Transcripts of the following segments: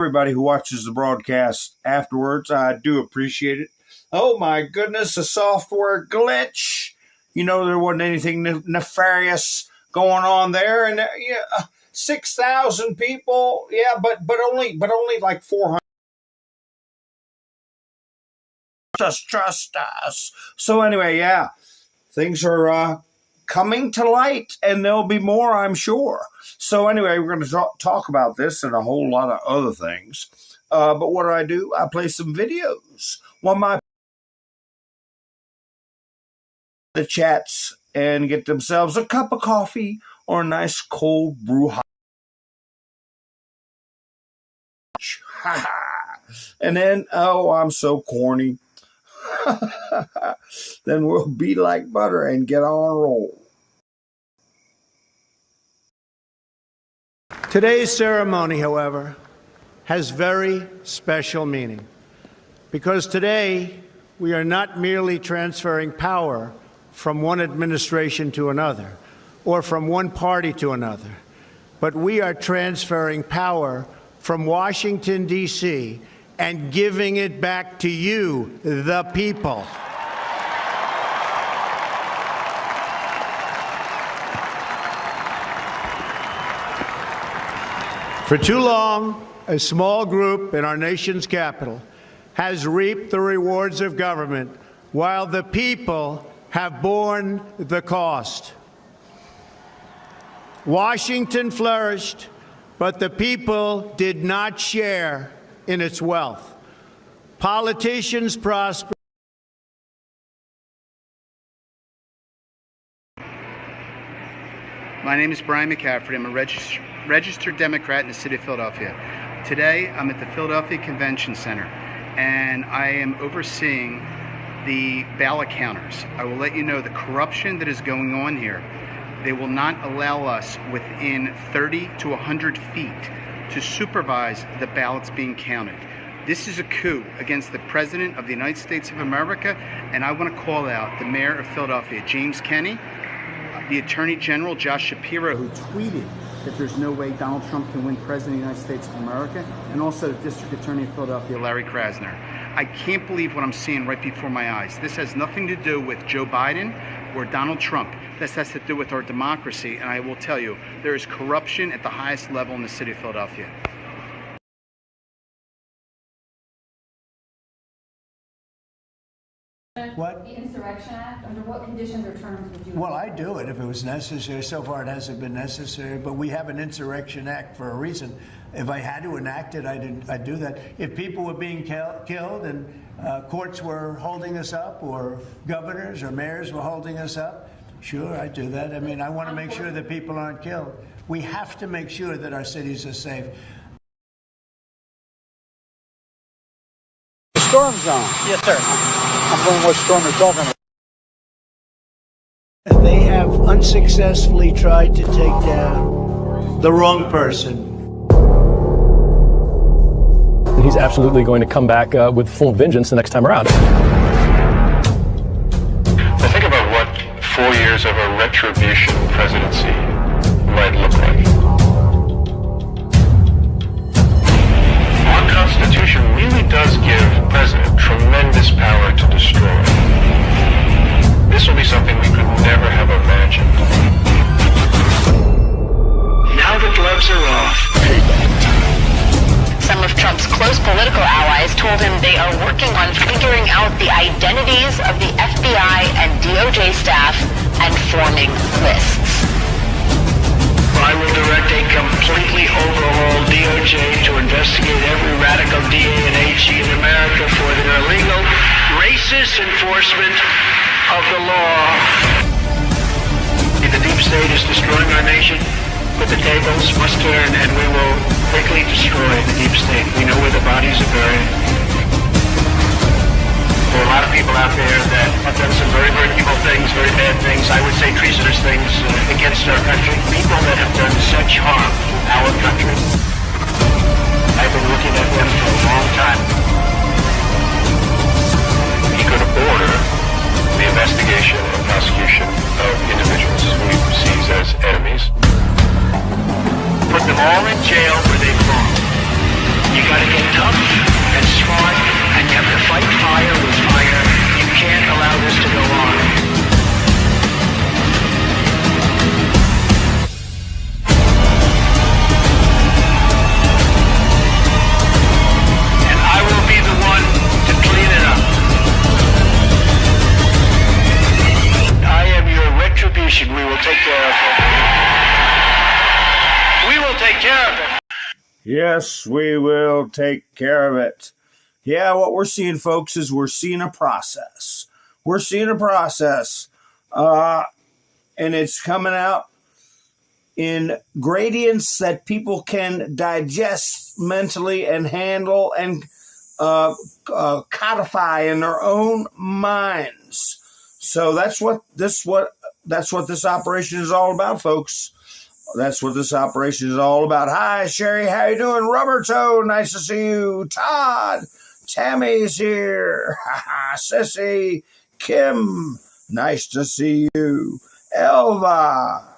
Everybody who watches the broadcast afterwards, I do appreciate it. Oh my goodness, a software glitch. You know, there wasn't anything nefarious going on there, and 6,000 people, but only like 400. Trust us. So anyway, things are coming to light, and there'll be more, I'm sure. So anyway, we're going to talk about this and a whole lot of other things. But what do? I play some videos. The chats and get themselves a cup of coffee or a nice cold brew. And then, I'm so corny. Then we'll be like butter and get on a roll. Today's ceremony, however, has very special meaning, because today we are not merely transferring power from one administration to another or from one party to another, but we are transferring power from Washington, D.C., and giving it back to you, the people. For too long, a small group in our nation's capital has reaped the rewards of government while the people have borne the cost. Washington flourished, but the people did not share in its wealth. Politicians prospered. My name is Brian McCaffrey. I'm a registered Democrat in the city of Philadelphia. Today, I'm at the Philadelphia Convention Center, and I am overseeing the ballot counters. I will let you know the corruption that is going on here. They will not allow us within 30 to 100 feet to supervise the ballots being counted. This is a coup against the President of the United States of America, and I want to call out the Mayor of Philadelphia, James Kenney, the Attorney General, Josh Shapiro, who tweeted that there's no way Donald Trump can win President of the United States of America, and also the District Attorney of Philadelphia, Larry Krasner. I can't believe what I'm seeing right before my eyes. This has nothing to do with Joe Biden or Donald Trump. This has to do with our democracy, and I will tell you, there is corruption at the highest level in the city of Philadelphia. What? The Insurrection Act, under what conditions or terms would you? Well, I'd do it if it was necessary. So far, it hasn't been necessary, but we have an Insurrection Act for a reason. If I had to enact it, I'd do that. If people were being killed and courts were holding us up, or governors or mayors were holding us up, sure, I'd do that. I mean, I want to make sure that people aren't killed. We have to make sure that our cities are safe. Storm zone. Yes, sir. I'm wondering what storm you're talking about. They have unsuccessfully tried to take down the wrong person. He's absolutely going to come back with full vengeance the next time around. I think about what 4 years of a retribution presidency might look like. Our Constitution really does give the president tremendous power to destroy. This will be something we could never have imagined. Now the gloves are off. Some of Trump's close political allies told him they are working on figuring out the identities of the FBI and DOJ staff and forming lists. I will direct a completely overhauled DOJ to investigate every radical DA and AG in America for their illegal, racist enforcement of the law. The deep state is destroying our nation, but the tables must turn, and we will quickly destroy the deep state. We know where the bodies are buried. There are a lot of people out there that have done some very, very evil things, very bad things, I would say treasonous things against our country. People that have done such harm to our country. I've been looking at them for a long time. He could order the investigation and prosecution of individuals who he perceives as enemies. Put them all in jail where they belong. You got Yes, we will take care of it. Yeah, what we're seeing, folks, is we're seeing a process. We're seeing a process, and it's coming out in gradients that people can digest mentally and handle and codify in their own minds. So that's what this operation is all about, folks. That's what this operation is all about. Hi, Sherry. How you doing? Rubber Toe, nice to see you. Todd, Tammy's here. Sissy, Kim, nice to see you. Elva.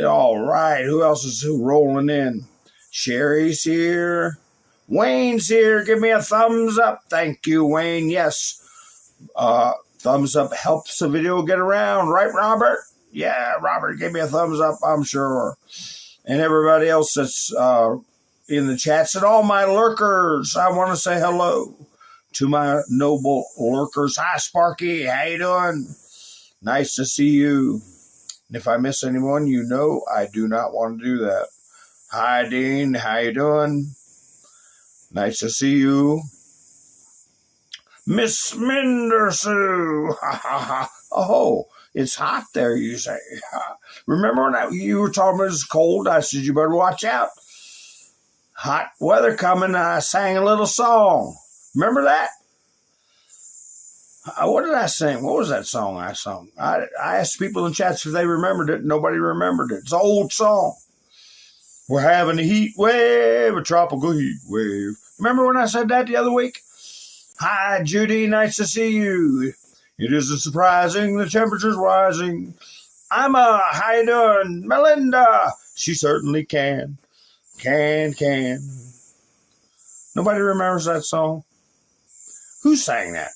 All right. Who else is rolling in? Sherry's here. Wayne's here. Give me a thumbs up. Thank you, Wayne. Yes. Thumbs up helps the video get around. Right, Robert? Yeah, Robert, give me a thumbs up, I'm sure. And everybody else that's in the chats and all my lurkers, I want to say hello to my noble lurkers. Hi, Sparky. How you doing? Nice to see you. And if I miss anyone, you know I do not want to do that. Hi, Dean. How you doing? Nice to see you. Miss Mindersoo. Oh, it's hot there, you say. Remember when you were talking about it's cold? I said, you better watch out. Hot weather coming. I sang a little song. Remember that? What did I sing? What was that song I sung? I asked people in chats if they remembered it. Nobody remembered it. It's an old song. We're having a heat wave, a tropical heat wave. Remember when I said that the other week? Hi, Judy. Nice to see you. It isn't surprising. The temperature's rising. Emma, how you doing? Melinda. She certainly can. Can. Nobody remembers that song? Who sang that?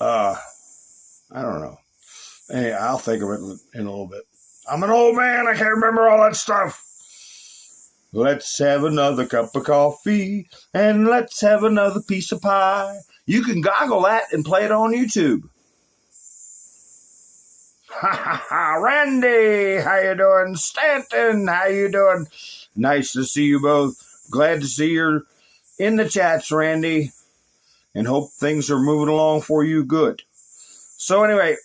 I don't know. Hey, I'll think of it in a little bit. I'm an old man. I can't remember all that stuff. Let's have another cup of coffee and let's have another piece of pie. You can goggle that and play it on YouTube. Randy, how you doing? Stanton, how you doing? Nice to see you both. Glad to see you're in the chats, Randy, and hope things are moving along for you good. So anyway,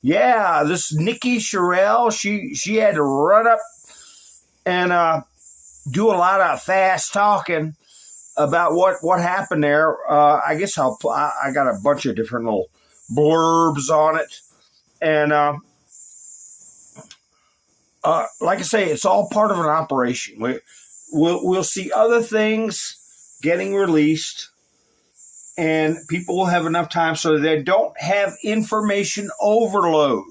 yeah, this Nikki Sherrill, she had to run up and do a lot of fast talking about what happened there. I guess I got a bunch of different little blurbs on it. And like I say, it's all part of an operation. We'll see other things getting released, and people will have enough time so they don't have information overload.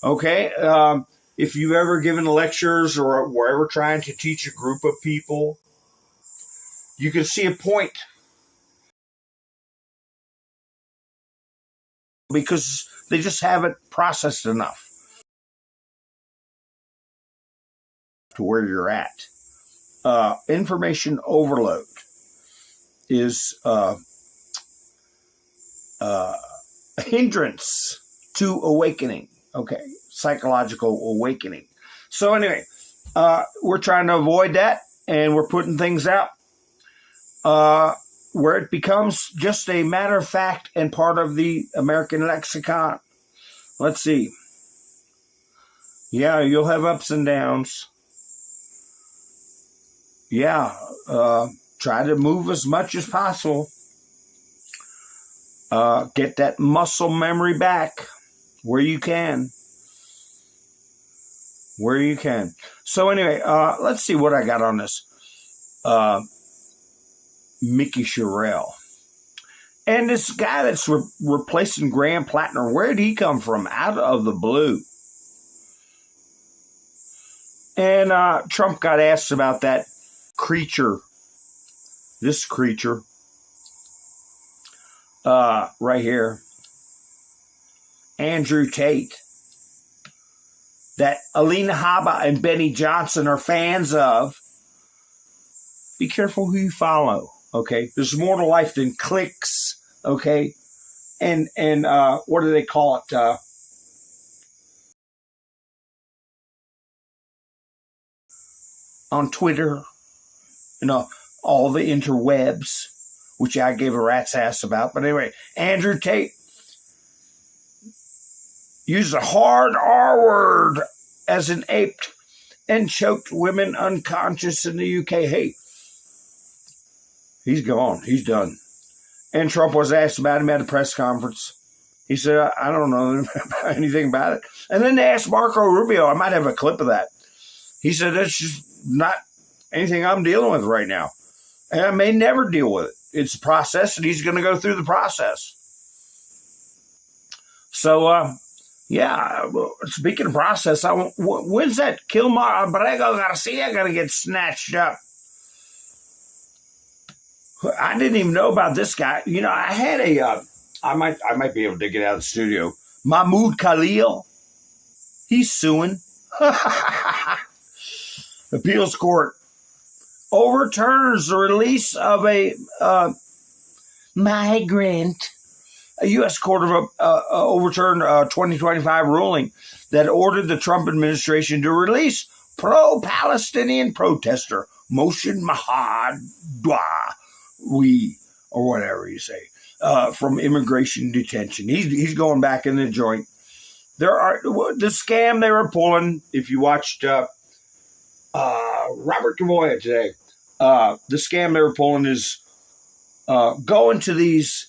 Okay? If you've ever given lectures or were ever trying to teach a group of people, you can see a point. Because they just haven't processed enough to where you're at. Information overload is a hindrance to awakening. Okay, psychological awakening. So anyway, we're trying to avoid that, and we're putting things out where it becomes just a matter of fact and part of the American lexicon. Let's see. Yeah, you'll have ups and downs. Yeah, try to move as much as possible. Get that muscle memory back where you can. So anyway, let's see what I got on this. Mickey Sherrill. And this guy that's replacing Graham Plattner, where did he come from? Out of the blue. And Trump got asked about that creature. This creature. Right here. Andrew Tate. That Alina Habba and Benny Johnson are fans of. Be careful who you follow. Okay, there's more to life than clicks. Okay, and what do they call it? on Twitter, all the interwebs, which I gave a rat's ass about. But anyway, Andrew Tate used the hard R word as an ape and choked women unconscious in the UK. Hey, he's gone. He's done. And Trump was asked about him at a press conference. He said, I don't know anything about it. And then they asked Marco Rubio. I might have a clip of that. He said, that's just not anything I'm dealing with right now. And I may never deal with it. It's a process, and he's going to go through the process. So, yeah, well, speaking of process, when's that Kilmar Abrego Garcia going to get snatched up? I didn't even know about this guy. I had I might be able to get out of the studio. Mahmoud Khalil, he's suing. Appeals court overturns the release of a migrant. A U.S. court of overturned a 2025 ruling that ordered the Trump administration to release pro-Palestinian protester Moshe Mahdawi, or whatever you say, from immigration detention. He's going back in the joint. The scam they were pulling, if you watched Robert Cavoya today, the scam they were pulling is going to these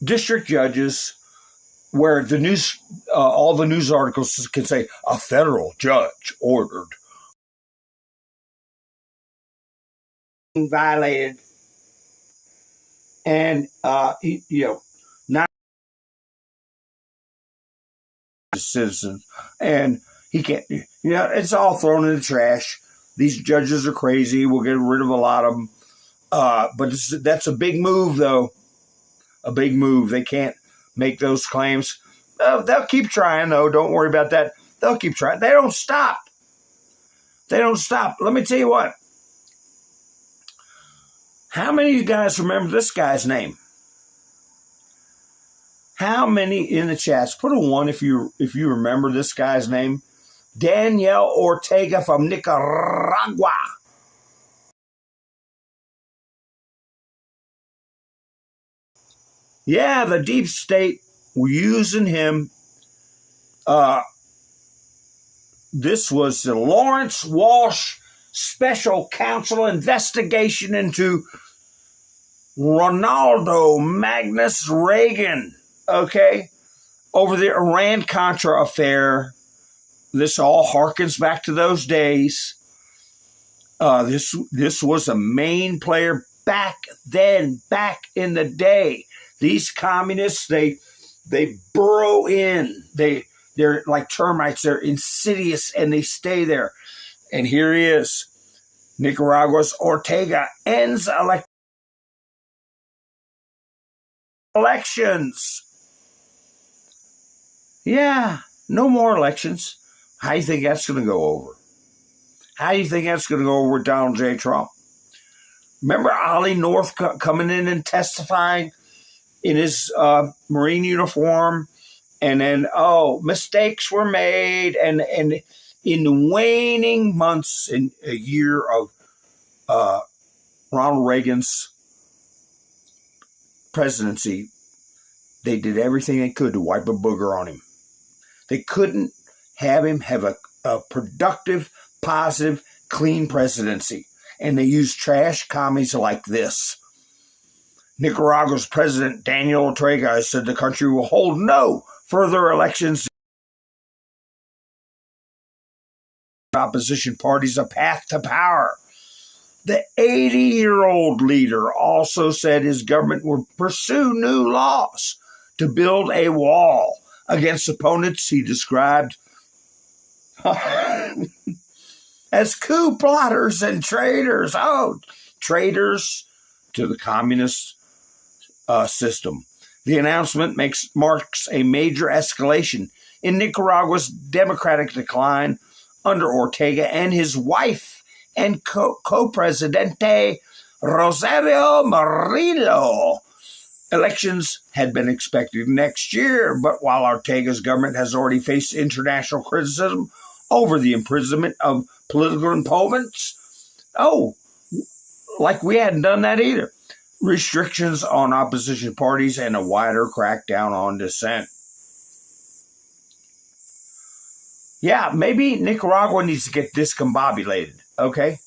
district judges where the news, all the news articles can say a federal judge ordered violated, and not a citizen, and he can't. It's all thrown in the trash. These judges are crazy. We'll get rid of a lot of them. But that's a big move, though. A big move. They can't make those claims. They'll keep trying, though. Don't worry about that. They'll keep trying. They don't stop. They don't stop. Let me tell you what. How many of you guys remember this guy's name? How many in the chats? Put a 1 if you remember this guy's name. Daniel Ortega from Nicaragua. Yeah, the deep state were using him. This was the Lawrence Walsh Special Counsel investigation into Ronaldo Magnus Reagan, okay, over the Iran-Contra affair. This all harkens back to those days. This was a main player back then, back in the day. These communists, they burrow in. They're like termites. They're insidious, and they stay there. And here he is. Nicaragua's Ortega ends elections. Yeah, no more elections. How do you think that's going to go over? How do you think that's going to go over with Donald J. Trump? Remember Ollie North coming in and testifying in his Marine uniform, and then, mistakes were made, and in the waning months in a year of Ronald Reagan's presidency, they did everything they could to wipe a booger on him. They couldn't have him have a productive, positive, clean presidency. And they used trash commies like this. Nicaragua's President Daniel Ortega said the country will hold no further elections. Opposition parties a path to power. The 80-year-old leader also said his government would pursue new laws to build a wall against opponents he described as coup plotters and traitors. Oh, traitors to the communist system. The announcement marks a major escalation in Nicaragua's democratic decline under Ortega and his wife and co-presidente Rosario Murillo. Elections had been expected next year, but while Ortega's government has already faced international criticism over the imprisonment of political opponents. Oh, like we hadn't done that either. Restrictions on opposition parties and a wider crackdown on dissent. Yeah, maybe Nicaragua needs to get discombobulated, okay?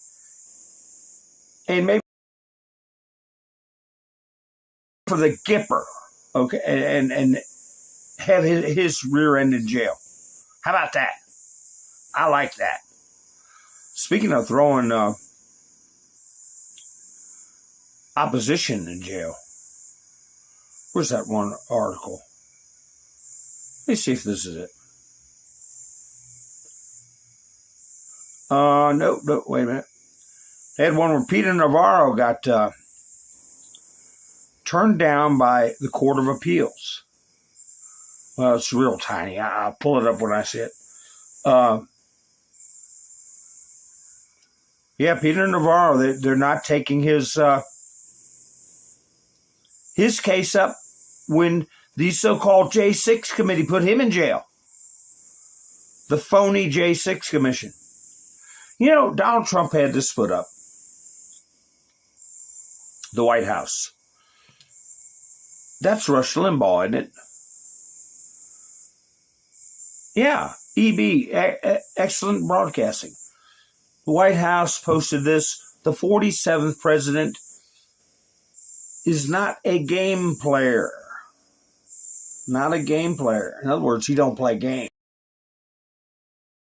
And maybe for the Gipper, okay, and have his rear end in jail. How about that? I like that. Speaking of throwing opposition in jail, where's that one article? Let me see if this is it. No, wait a minute. They had one where Peter Navarro got turned down by the Court of Appeals. Well, it's real tiny. I'll pull it up when I see it. Yeah, Peter Navarro, they're not taking his case up when the so-called J6 committee put him in jail. The phony J6 commission. You know, Donald Trump had this put up. The White House. That's Rush Limbaugh, isn't it? Yeah, EB, excellent broadcasting. The White House posted this. The 47th president is not a game player. Not a game player. In other words, he don't play games.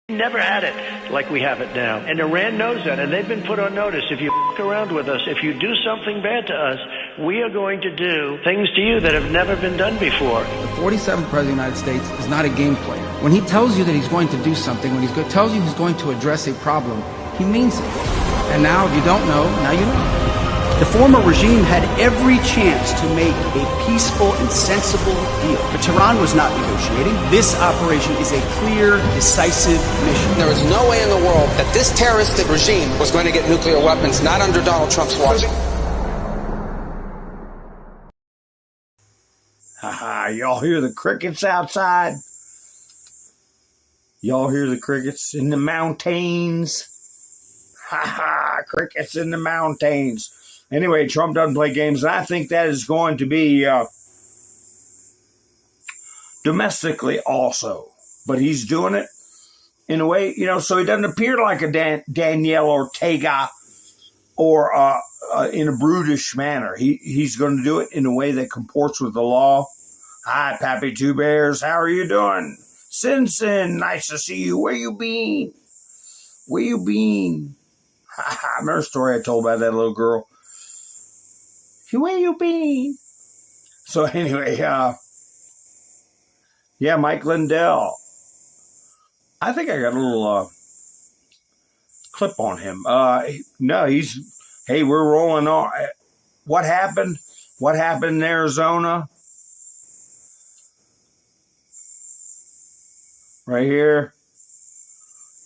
Never had it like we have it now. And Iran knows that, and they've been put on notice. If you f*** around with us, if you do something bad to us, we are going to do things to you that have never been done before. The 47th President of the United States is not a game player. When he tells you that he's going to do something, when he tells you he's going to address a problem, he means it. And now, if you don't know, now you know. The former regime had every chance to make a peaceful and sensible deal. But Tehran was not negotiating. This operation is a clear, decisive mission. There is no way in the world that this terroristic regime was going to get nuclear weapons, not under Donald Trump's watch. Haha, y'all hear the crickets outside? Y'all hear the crickets in the mountains? Haha, crickets in the mountains. Anyway, Trump doesn't play games, and I think that is going to be domestically also. But he's doing it in a way, you know, so he doesn't appear like a Danielle Ortega or in a brutish manner. He's going to do it in a way that comports with the law. Hi, Pappy Two Bears. How are you doing? Sin, nice to see you. Where you been? Where you been? I remember a story I told about that little girl. Where you been? So anyway, yeah, Mike Lindell. I think I got a little clip on him. No, hey, we're rolling on. What happened? What happened in Arizona? Right here.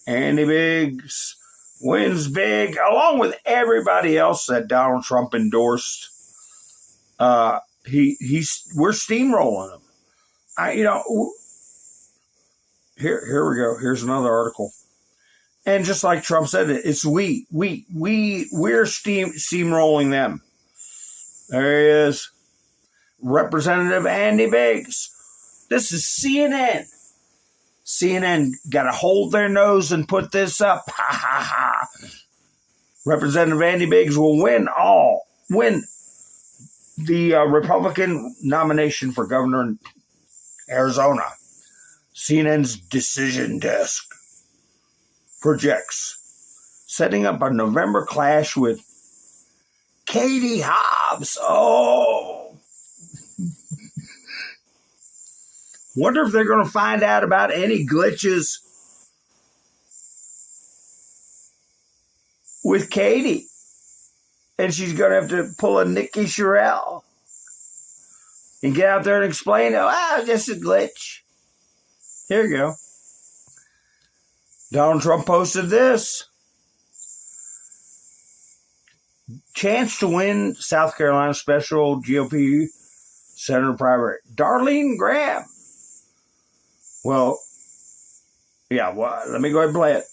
Andy Biggs wins big, along with everybody else that Donald Trump endorsed. We're steamrolling him. Here we go. Here's another article. And just like Trump said, it's we're steamrolling them. There he is. Representative Andy Biggs. This is CNN. CNN got to hold their nose and put this up. Ha ha ha. Representative Andy Biggs will win the Republican nomination for governor in Arizona. CNN's decision desk projects setting up a November clash with Katie Hobbs. Oh. Wonder if they're going to find out about any glitches with Katie. And she's going to have to pull a Nikki Sherrill and get out there and explain, just a glitch. Here you go. Donald Trump posted this. Chance to win South Carolina special GOP Senator primary. Darlene Graham. Well, Yeah, well, let me go ahead and play it.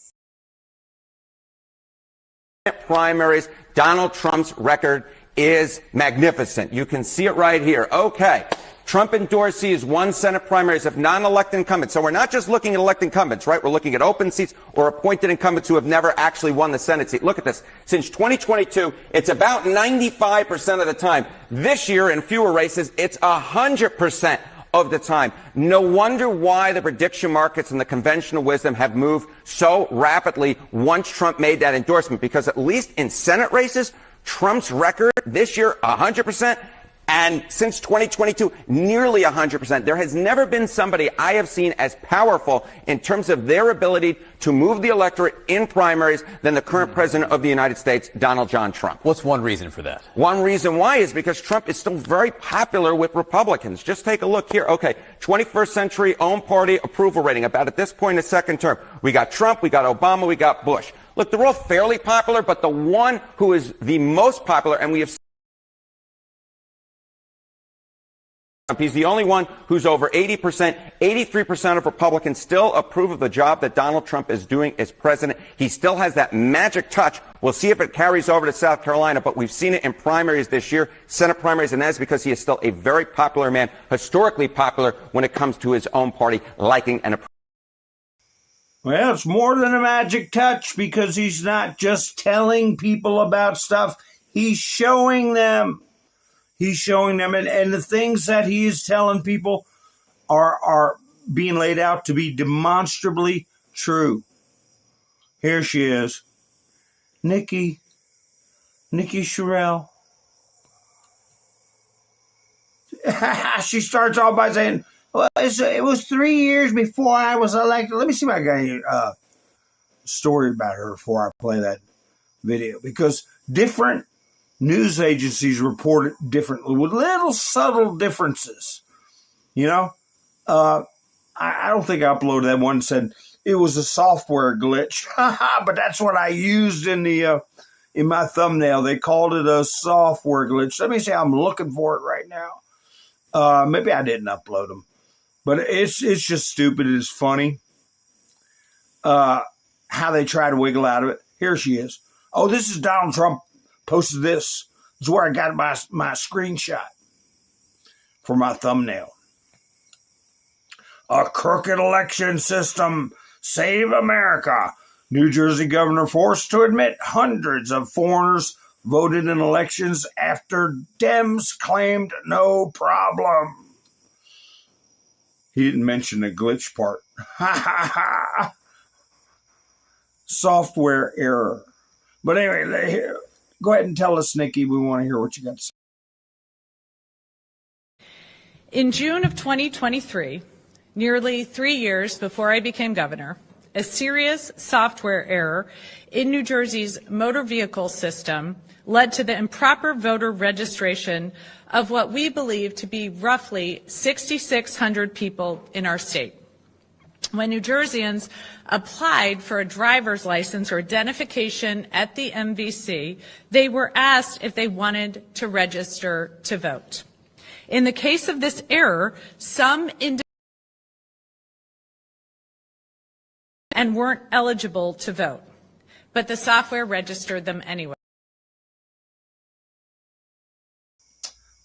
Primaries, Donald Trump's record is magnificent. You can see it right here. Okay. Trump endorsees won Senate primaries of non-elected incumbents. So we're not just looking at elected incumbents, right? We're looking at open seats or appointed incumbents who have never actually won the Senate seat. Look at this. Since 2022, it's about 95% of the time. This year, in fewer races, it's 100% of the time. No wonder why the prediction markets and the conventional wisdom have moved so rapidly once Trump made that endorsement, because at least in Senate races, Trump's record this year, 100%, and since 2022, nearly 100%. There has never been somebody I have seen as powerful in terms of their ability to move the electorate in primaries than the current president of the United States, Donald John Trump. What's one reason for that? One reason why is because Trump is still very popular with Republicans. Just take a look here. Okay, 21st century own party approval rating, about at this point in the second term. We got Trump, we got Obama, we got Bush. Look, they're all fairly popular, but the one who is the most popular, and we have he's the only one who's over 80%. 83% of Republicans still approve of the job that Donald Trump is doing as president. He still has that magic touch. We'll see if it carries over to South Carolina, but we've seen it in primaries this year, Senate primaries, and that's because he is still a very popular man, historically popular when it comes to his own party liking and approving. Well, it's more than a magic touch, because he's not just telling people about stuff. He's showing them. He's showing them, and the things that he is telling people are being laid out to be demonstrably true. Here she is, Nikki Sherrill. She starts off by saying, well, it was 3 years before I was elected. Let me see if I got a story about her before I play that video, because different news agencies report it differently with little subtle differences. You know, I don't think I uploaded that one that said it was a software glitch, but that's what I used in my thumbnail. They called it a software glitch. Let me see. I'm looking for it right now. Maybe I didn't upload them, but it's just stupid. It's funny how they try to wiggle out of it. Here she is. Oh, this is Donald Trump. Posted this. This is where I got my screenshot for my thumbnail. A crooked election system. Save America. New Jersey governor forced to admit hundreds of foreigners voted in elections after Dems claimed no problem. He didn't mention the glitch part. Ha ha ha. Software error. But anyway, go ahead and tell us, Nikki. We want to hear what you got to say. In June of 2023, nearly 3 years before I became governor, a serious software error in New Jersey's motor vehicle system led to the improper voter registration of what we believe to be roughly 6,600 people in our state. When New Jerseyans applied for a driver's license or identification at the MVC, they were asked if they wanted to register to vote. In the case of this error, some individuals and weren't eligible to vote, but the software registered them anyway.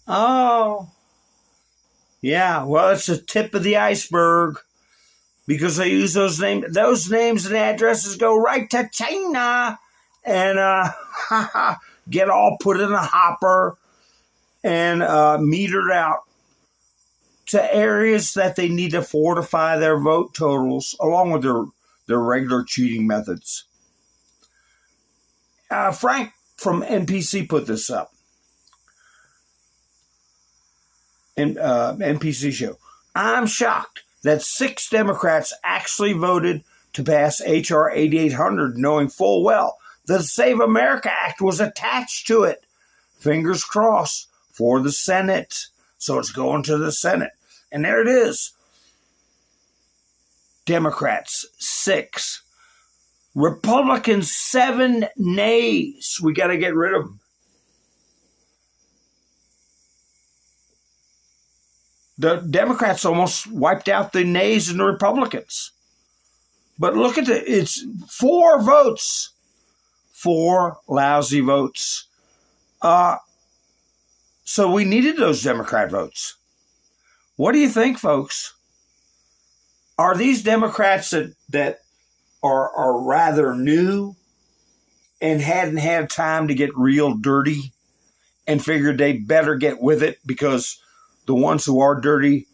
Oh, yeah. Well, it's the tip of the iceberg, because they use those names. Those names and addresses go right to China and get all put in a hopper and metered out to areas that they need to fortify their vote totals, along with their regular cheating methods. Frank from NPC put this up. NPC show. I'm shocked that 6 Democrats actually voted to pass H.R. 8800, knowing full well the Save America Act was attached to it. Fingers crossed for the Senate. So it's going to the Senate. And there it is. Democrats, 6. Republicans, 7 nays. We got to get rid of them. The Democrats almost wiped out the nays and the Republicans. But look at it's 4 votes. 4 lousy votes. So we needed those Democrat votes. What do you think, folks? Are these Democrats that are rather new and hadn't had time to get real dirty and figured they better get with it because the ones who are dirty,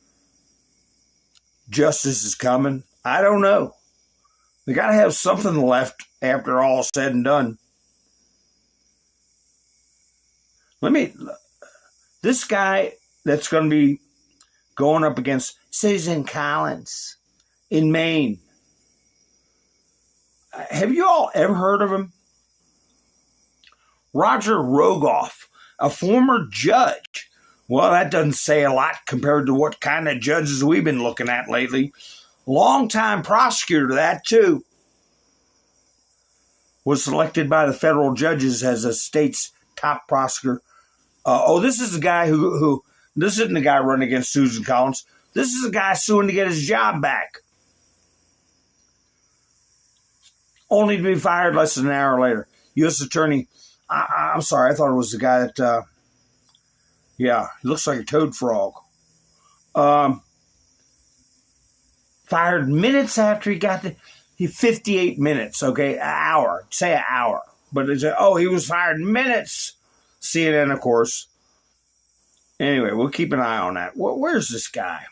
justice is coming? I don't know. They got to have something left after all said and done. This guy that's going to be going up against Susan Collins in Maine. Have you all ever heard of him? Roger Rogoff, a former judge. Well, that doesn't say a lot compared to what kind of judges we've been looking at lately. Longtime prosecutor, that too. Was selected by the federal judges as a state's top prosecutor. This is the guy who this isn't the guy running against Susan Collins. This is the guy suing to get his job back. Only to be fired less than an hour later. U.S. Attorney, I'm sorry, I thought it was the guy that, he looks like a toad frog. Fired minutes after he got 58 minutes, okay, an hour, say an hour. But it's, he was fired minutes. CNN, of course. Anyway, we'll keep an eye on that. Where's this guy?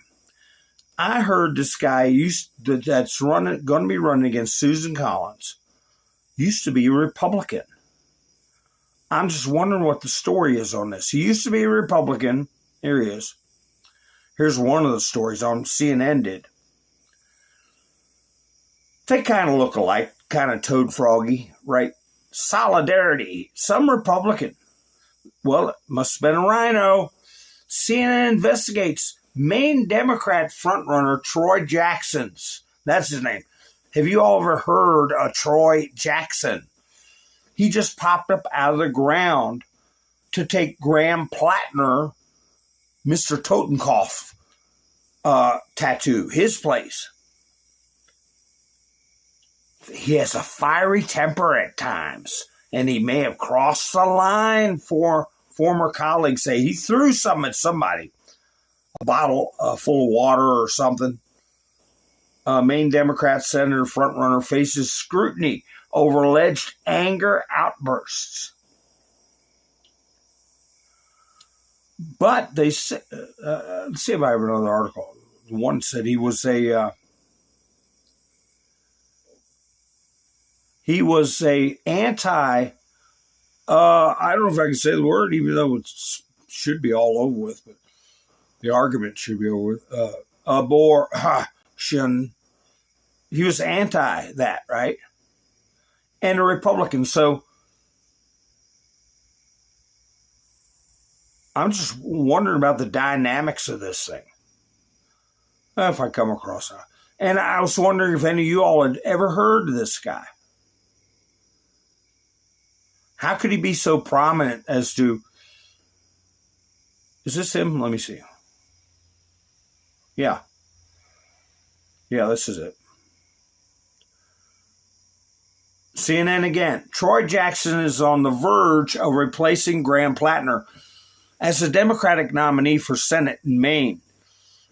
I heard this guy that's going to be running against Susan Collins used to be a Republican. I'm just wondering what the story is on this. He used to be a Republican. Here he is. Here's one of the stories on CNN did. They kind of look alike, kind of toad froggy, right? Solidarity, some Republican. Well, it must have been a rhino. CNN investigates Maine Democrat frontrunner Troy Jackson's. That's his name. Have you all ever heard of Troy Jackson? He just popped up out of the ground to take Graham Plattner, Mr. Totenkopf tattoo, his place. He has a fiery temper at times, and he may have crossed the line for former colleagues say. He threw something at somebody, a bottle full of water or something. Maine Democrat Senator frontrunner faces scrutiny over alleged anger outbursts. But they say, let's see if I have another article. One said he was a anti. I don't know if I can say the word, even though it should be all over with, but the argument should be over with. Abortion. He was anti that, right? And a Republican. So I'm just wondering about the dynamics of this thing. If I come across it. And I was wondering if any of you all had ever heard of this guy. How could he be so prominent as to... Is this him? Let me see. Yeah. Yeah, this is it. CNN again. Troy Jackson is on the verge of replacing Graham Plattner as the Democratic nominee for Senate in Maine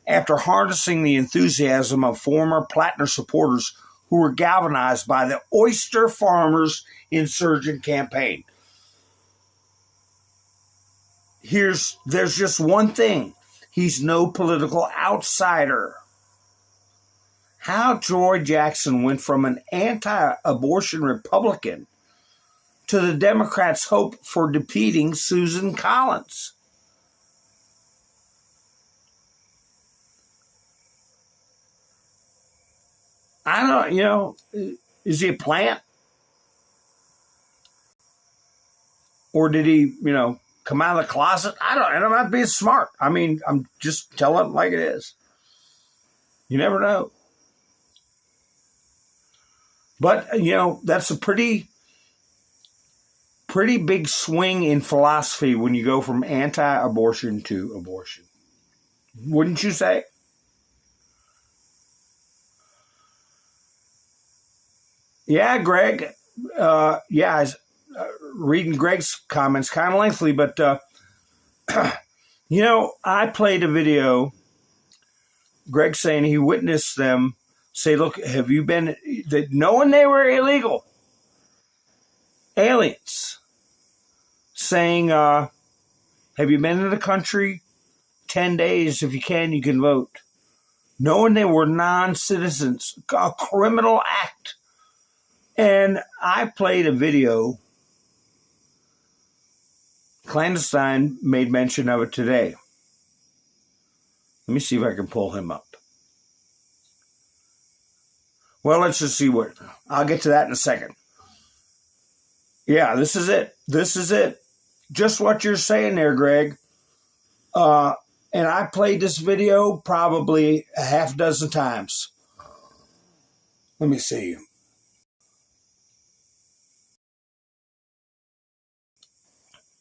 after harnessing the enthusiasm of former Plattner supporters who were galvanized by the oyster farmers' insurgent campaign. There's just one thing. He's no political outsider. How Troy Jackson went from an anti-abortion Republican to the Democrats' hope for defeating Susan Collins. I don't, is he a plant? Or did he, come out of the closet? I'm not being smart. I mean, I'm just telling it like it is. You never know. But, that's a pretty big swing in philosophy when you go from anti-abortion to abortion. Wouldn't you say? Yeah, Greg. I was reading Greg's comments kind of lengthy, but I played a video. Greg saying he witnessed them say, "Look, have you been?" Knowing they were illegal aliens, saying, "Have you been in the country 10 days? If you can vote." Knowing they were non-citizens, a criminal act. And I played a video. Clandestine made mention of it today. Let me see if I can pull him up. Well, let's just see what. I'll get to that in a second. Yeah, this is it. This is it. Just what you're saying there, Greg. And I played this video probably a half dozen times. Let me see.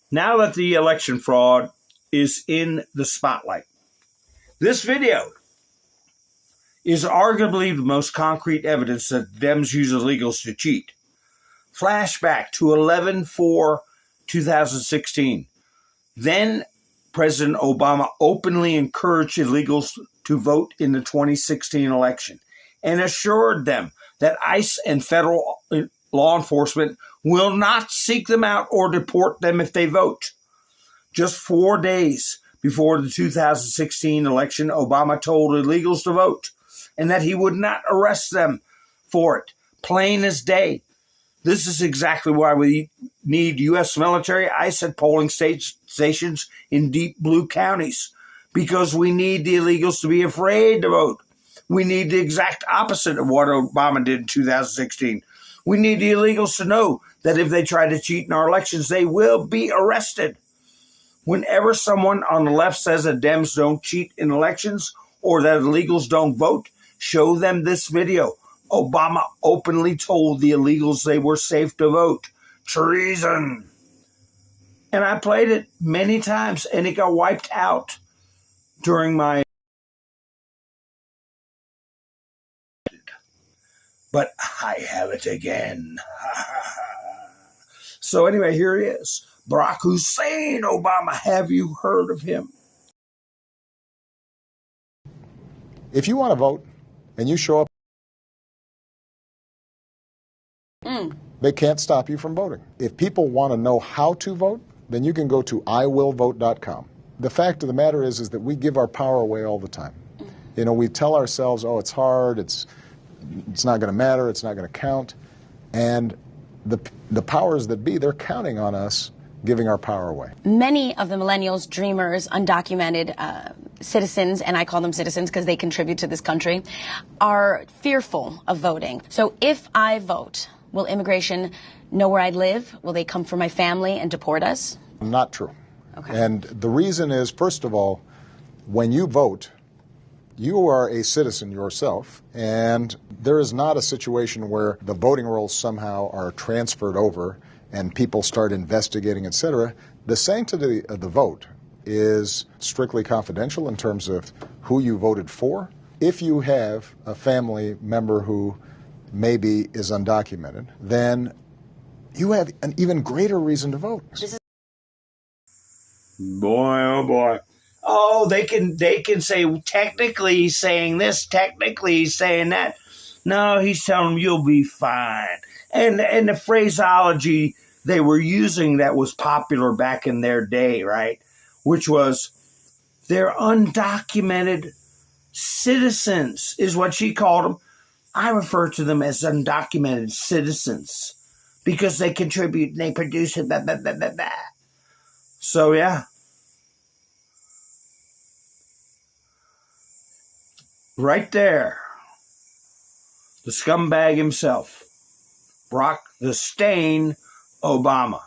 Now that the election fraud is in the spotlight, this video is arguably the most concrete evidence that Dems use illegals to cheat. Flashback to 11/4/2016. Then President Obama openly encouraged illegals to vote in the 2016 election and assured them that ICE and federal law enforcement will not seek them out or deport them if they vote. Just 4 days before the 2016 election, Obama told illegals to vote and that he would not arrest them for it. Plain as day. This is exactly why we need U.S. military ICE at polling stations in deep blue counties, because we need the illegals to be afraid to vote. We need the exact opposite of what Obama did in 2016. We need the illegals to know that if they try to cheat in our elections, they will be arrested. Whenever someone on the left says that Dems don't cheat in elections or that illegals don't vote, show them this video. Obama openly told the illegals they were safe to vote. Treason. And I played it many times, and it got wiped out during my... But I have it again. So anyway, here he is. Barack Hussein Obama. Have you heard of him? If you want to vote and you show up, they can't stop you from voting. If people want to know how to vote, then you can go to iwillvote.com. The fact of the matter is that we give our power away all the time. You know, we tell ourselves, oh, it's hard, it's not going to matter, it's not going to count. And the powers that be, they're counting on us giving our power away. Many of the millennials, dreamers, undocumented citizens, and I call them citizens because they contribute to this country, are fearful of voting. So if I vote, will immigration know where I live? Will they come for my family and deport us? Not true. Okay. And the reason is, first of all, when you vote, you are a citizen yourself, and there is not a situation where the voting rolls somehow are transferred over and people start investigating, etc. The sanctity of the vote is strictly confidential in terms of who you voted for. If you have a family member who maybe is undocumented, then you have an even greater reason to vote. Boy, oh boy. Oh, they can say, technically he's saying this, technically he's saying that. No, he's telling them you'll be fine. And the phraseology they were using that was popular back in their day, right? Which was, they're undocumented citizens, is what she called them. I refer to them as undocumented citizens because they contribute and they produce it, blah, blah, blah, blah, blah. So, yeah. Right there. The scumbag himself. Barack the Stain Obama.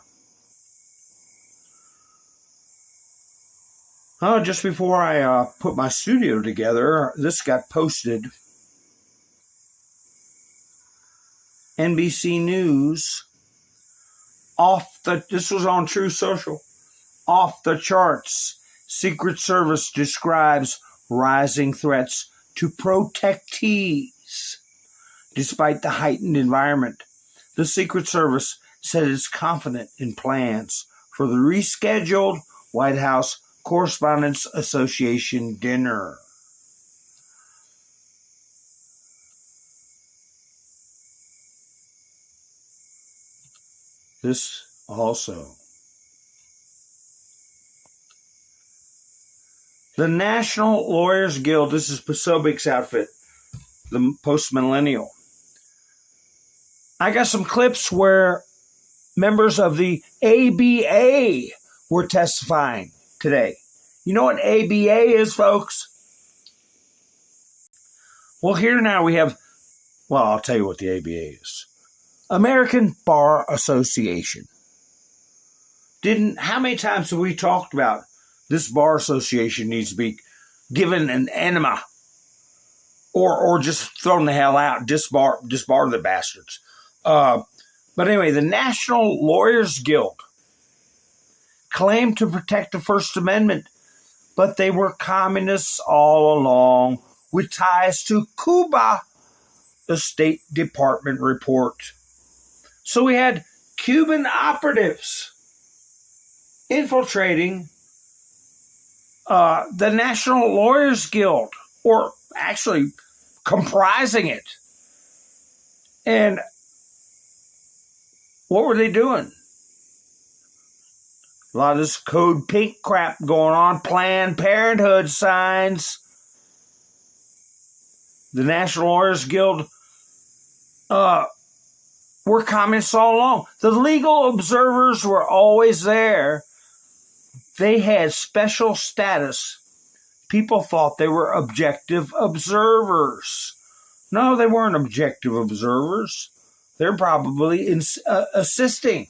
Oh, just before I put my studio together, this got posted. NBC News. This was on True Social. Off the charts. Secret Service describes rising threats to protectees despite the heightened environment. the Secret Service said it's confident in plans for the rescheduled White House Correspondents Association dinner. This also. The National Lawyers Guild, this is Posobic's outfit, the post-millennial. I got some clips where members of the ABA were testifying today. You know what ABA is, folks? Well, here now we have, well, I'll tell you what the ABA is. American Bar Association. How many times have we talked about this bar association needs to be given an enema or just thrown the hell out, disbar the bastards. But anyway, the National Lawyers Guild claimed to protect the First Amendment, but they were communists all along with ties to Cuba, the State Department report. So we had Cuban operatives infiltrating the National Lawyers Guild, or actually comprising it. And what were they doing? A lot of this Code Pink crap going on, Planned Parenthood signs. The National Lawyers Guild were communists all along. The legal observers were always there. They had special status. People thought they were objective observers. No, they weren't objective observers. They're probably assisting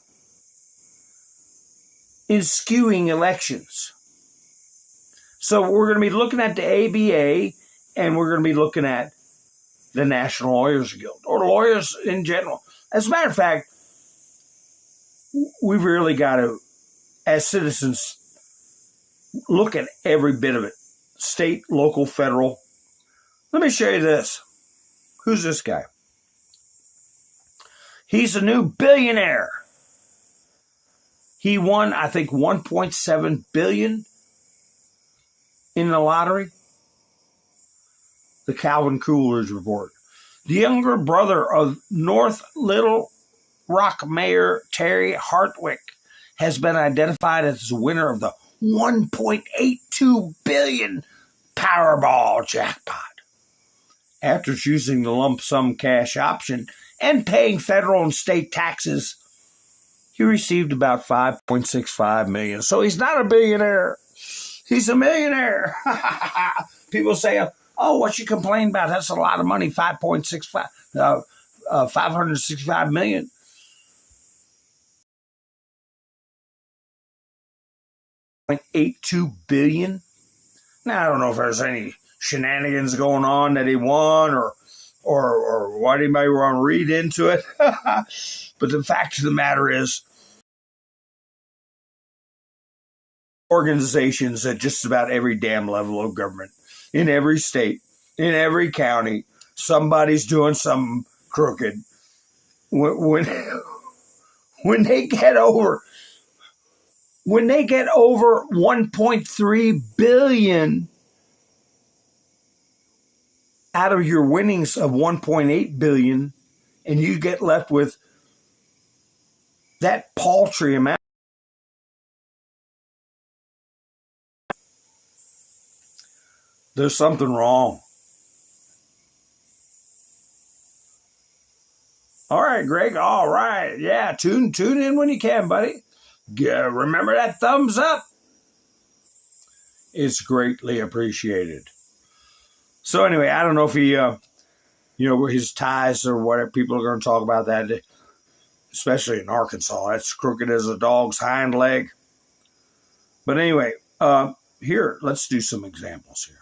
in skewing elections. So we're going to be looking at the ABA, and we're going to be looking at the National Lawyers Guild, or lawyers in general. As a matter of fact, we've really got to, as citizens, look at every bit of it. State, local, federal. Let me show you this. Who's this guy? He's a new billionaire. He won, I think, $1.7 billion in the lottery. The Calvin Coolidge report. The younger brother of North Little Rock Mayor Terry Hartwick has been identified as the winner of the $1.82 billion Powerball jackpot. After choosing the lump sum cash option and paying federal and state taxes, he received about $5.65 million. So he's not a billionaire. He's a millionaire. People say, oh, what you complain about? That's a lot of money, $565 million. $1.82 billion. Now, I don't know if there's any shenanigans going on that he won or what anybody want to read into it. But the fact of the matter is, organizations at just about every damn level of government, in every state, in every county, somebody's doing something crooked. When they get over 1.3 billion out of your winnings of 1.8 billion, and you get left with that paltry amount, there's something wrong. All right, Greg. All right. Yeah, tune in when you can, buddy. Remember that thumbs up. It's greatly appreciated. So anyway, I don't know if he, his ties or whatever. People are going to talk about that, especially in Arkansas. That's crooked as a dog's hind leg. But anyway, here, let's do some examples here.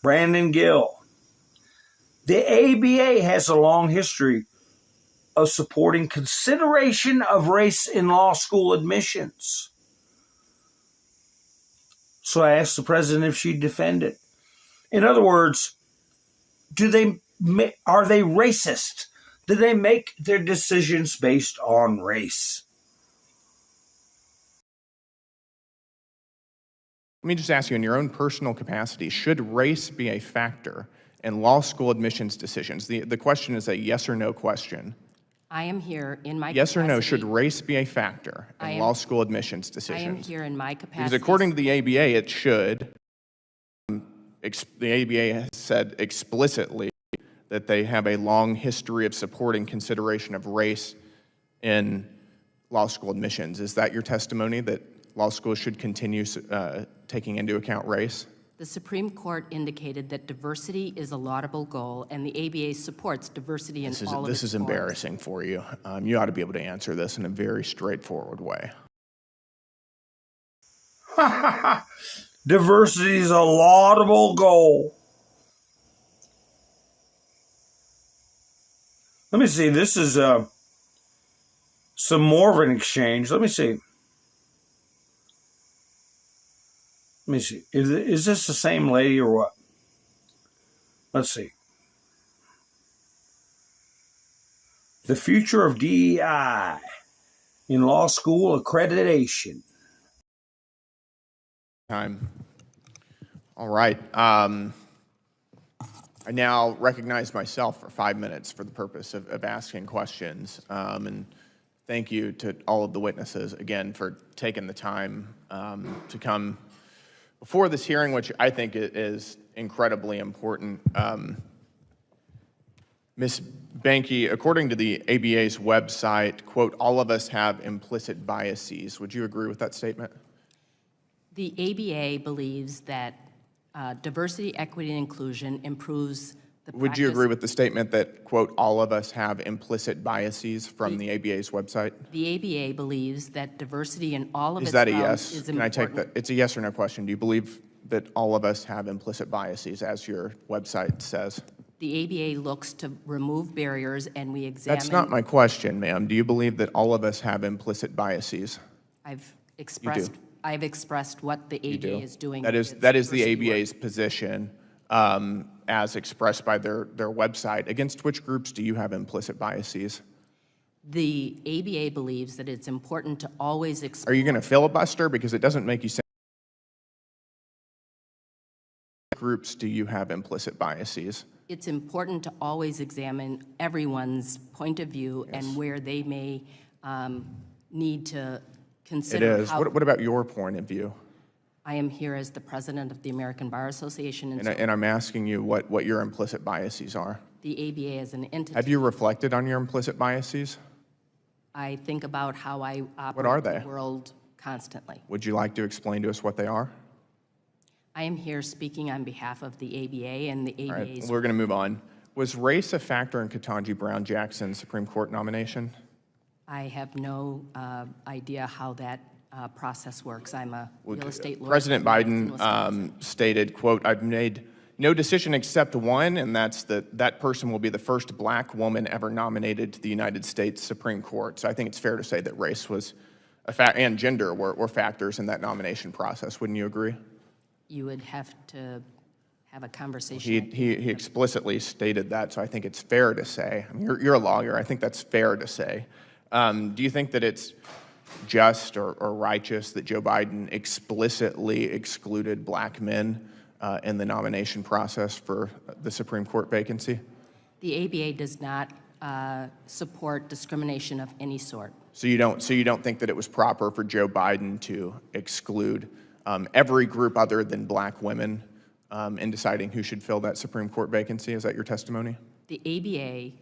Brandon Gill. The ABA has a long history of supporting consideration of race in law school admissions. So I asked the president if she'd defend it. In other words, do they are they racist? Do they make their decisions based on race? Let me just ask you, in your own personal capacity, should race be a factor in law school admissions decisions? The question is a yes or no question. I am here in my yes capacity. Or no, should race be a factor in law school admissions decisions? I am here in my capacity. Because according to the ABA, it should. The ABA has said explicitly that they have a long history of supporting consideration of race in law school admissions. Is that your testimony, that law schools should continue taking into account race? The Supreme Court indicated that diversity is a laudable goal, and the ABA supports diversity in all of its forms. This is embarrassing for you. You ought to be able to answer this in a very straightforward way. Diversity is a laudable goal. Let me see. This is some more of an exchange. Let me see. Let me see. Is this the same lady or what? Let's see. The future of DEI in law school accreditation. Time. All right. I now recognize myself for 5 minutes for the purpose of asking questions. And thank you to all of the witnesses, again, for taking the time to come before this hearing, which I think is incredibly important. Ms. Banky, according to the ABA's website, quote, all of us have implicit biases. Would you agree with that statement? The ABA believes that diversity, equity, and inclusion improves the practice. Would you agree with the statement that, quote, all of us have implicit biases from the ABA's website? The ABA believes that diversity in all of its Is that a realms yes? is Can I important. take that? It's a yes or no question. Do you believe that all of us have implicit biases, as your website says? The ABA looks to remove barriers, and we examine. That's not my question, ma'am. Do you believe that all of us have implicit biases? I've expressed what the ABA is doing. That is the ABA's position, as expressed by their website. Against which groups do you have implicit biases? The ABA believes that it's important to always explore. Are you going to filibuster? Because it doesn't make you say. Groups do you have implicit biases? It's important to always examine everyone's point of view and where they may need to consider. It is. What about your point of view? I am here as the president of the American Bar Association. And I'm asking you what your implicit biases are. The ABA is an entity. Have you reflected on your implicit biases? I think about how I operate What are they? the world constantly. Would you like to explain to us what they are? I am here speaking on behalf of the ABA and the ABA's. All right, we're going to move on. Was race a factor in Ketanji Brown Jackson's Supreme Court nomination? I have no idea how that process works. I'm a real estate lawyer. President Biden stated, quote, I've made no decision except one, and that's that person will be the first black woman ever nominated to the United States Supreme Court. So I think it's fair to say that race was and gender were factors in that nomination process. Wouldn't you agree? You would have to have a conversation. He explicitly stated that, so I think it's fair to say. I mean, you're a lawyer. I think that's fair to say. Do you think that it's just or righteous that Joe Biden explicitly excluded black men in the nomination process for the Supreme Court vacancy? The ABA does not support discrimination of any sort. So you don't think that it was proper for Joe Biden to exclude every group other than black women in deciding who should fill that Supreme Court vacancy? Is that your testimony? The ABA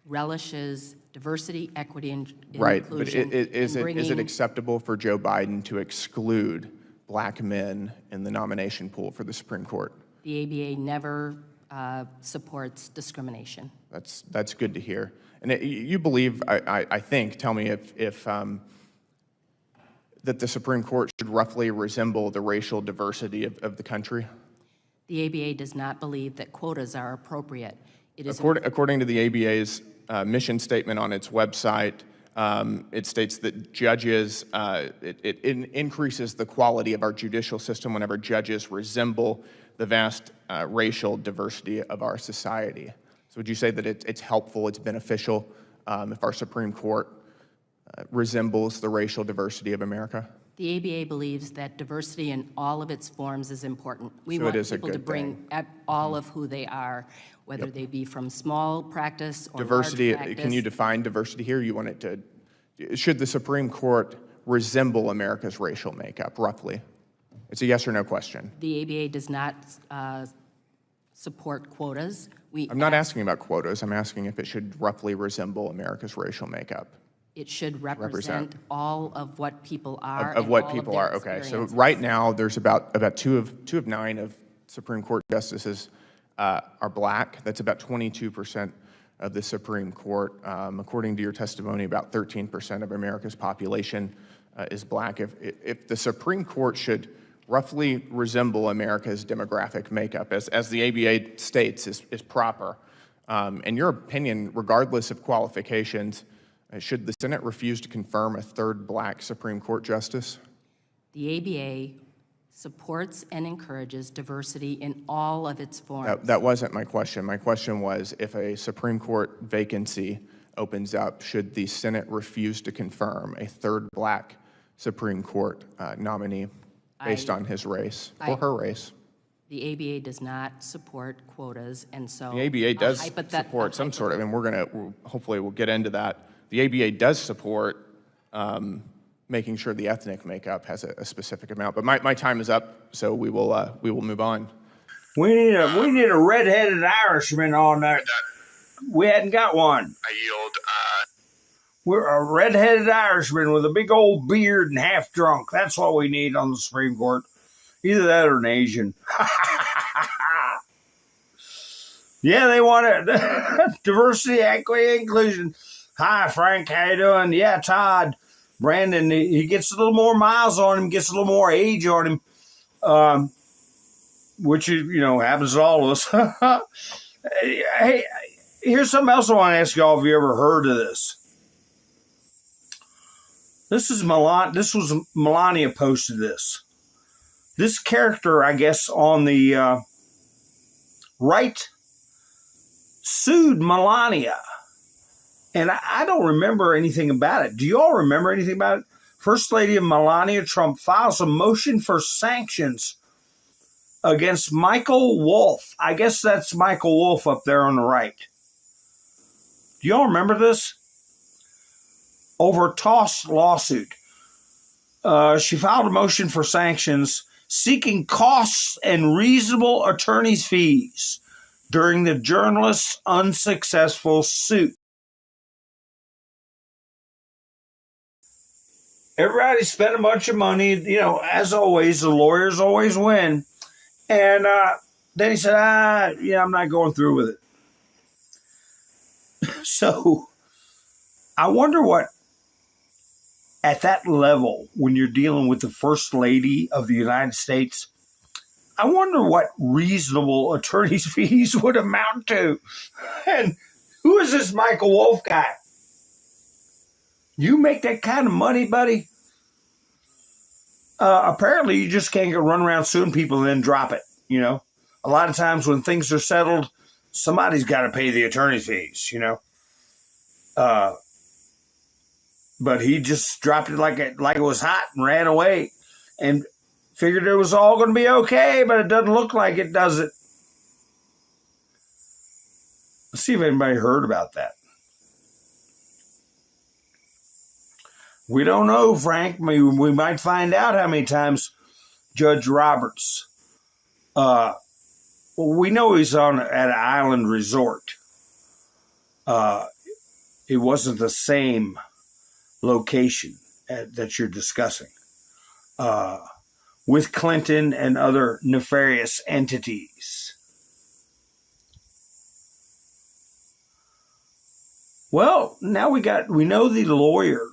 relishes diversity, equity, and right, inclusion. But is it acceptable for Joe Biden to exclude black men in the nomination pool for the Supreme Court? The ABA never supports discrimination. That's good to hear. And you believe, I think, tell me if that the Supreme Court should roughly resemble the racial diversity of the country? The ABA does not believe that quotas are appropriate. It is according to the ABA's mission statement on its website, it states that judges, it increases the quality of our judicial system whenever judges resemble the vast racial diversity of our society. So would you say that it's helpful, it's beneficial if our Supreme Court resembles the racial diversity of America? The ABA believes that diversity in all of its forms is important. We want people to bring all of who they are, whether they be from small practice or diversity, large practice. can you define diversity here? You want it to, should the Supreme Court resemble America's racial makeup, roughly? It's a yes or no question. The ABA does not support quotas. I'm not asking about quotas. I'm asking if it should roughly resemble America's racial makeup. It should represent all of what people are. Of what people are. Okay. So right now, there's about two of 9 of Supreme Court justices are black. That's about 22% of the Supreme Court. According to your testimony, about 13% of America's population is black. If the Supreme Court should roughly resemble America's demographic makeup, as the ABA states is proper, in your opinion, regardless of qualifications, should the Senate refuse to confirm a third black Supreme Court justice? The ABA supports and encourages diversity in all of its forms. That wasn't my question. My question was, if a Supreme Court vacancy opens up, should the Senate refuse to confirm a third black Supreme Court nominee based on his race or her race? The ABA does not support quotas, and so the ABA does support some sort of, and hopefully we'll get into that. The ABA does support making sure the ethnic makeup has a specific amount. But my time is up, so we will move on. We need a red-headed Irishman on there. We hadn't got one. I yield. We're a red-headed Irishman with a big old beard and half drunk. That's what we need on the Supreme Court. Either that or an Asian. Yeah, they want it. Diversity, equity, inclusion. Hi, Frank. How you doing? Yeah, Todd. Brandon, he gets a little more miles on him, gets a little more age on him, which, happens to all of us. Hey, here's something else I want to ask y'all. Have you ever heard of this? This was Melania posted this. This character, I guess, on the right sued Melania. And I don't remember anything about it. Do you all remember anything about it? First Lady Melania Trump files a motion for sanctions against Michael Wolff. I guess that's Michael Wolff up there on the right. Do you all remember this? Over Toss lawsuit. She filed a motion for sanctions seeking costs and reasonable attorney's fees during the journalist's unsuccessful suit. Everybody spent a bunch of money, as always, the lawyers always win. And then he said, I'm not going through with it. So I wonder what, at that level, when you're dealing with the First Lady of the United States, I wonder what reasonable attorney's fees would amount to. And who is this Michael Wolff guy? You make that kind of money, buddy? Apparently, you just can't run around suing people and then drop it, A lot of times when things are settled, somebody's got to pay the attorney fees, But he just dropped it like it was hot and ran away and figured it was all going to be okay, but it doesn't look like it, does it? Let's see if anybody heard about that. We don't know, Frank. We might find out how many times Judge Roberts. We know he's at an island resort. It wasn't the same location that you're discussing with Clinton and other nefarious entities. Well, now we know the lawyers.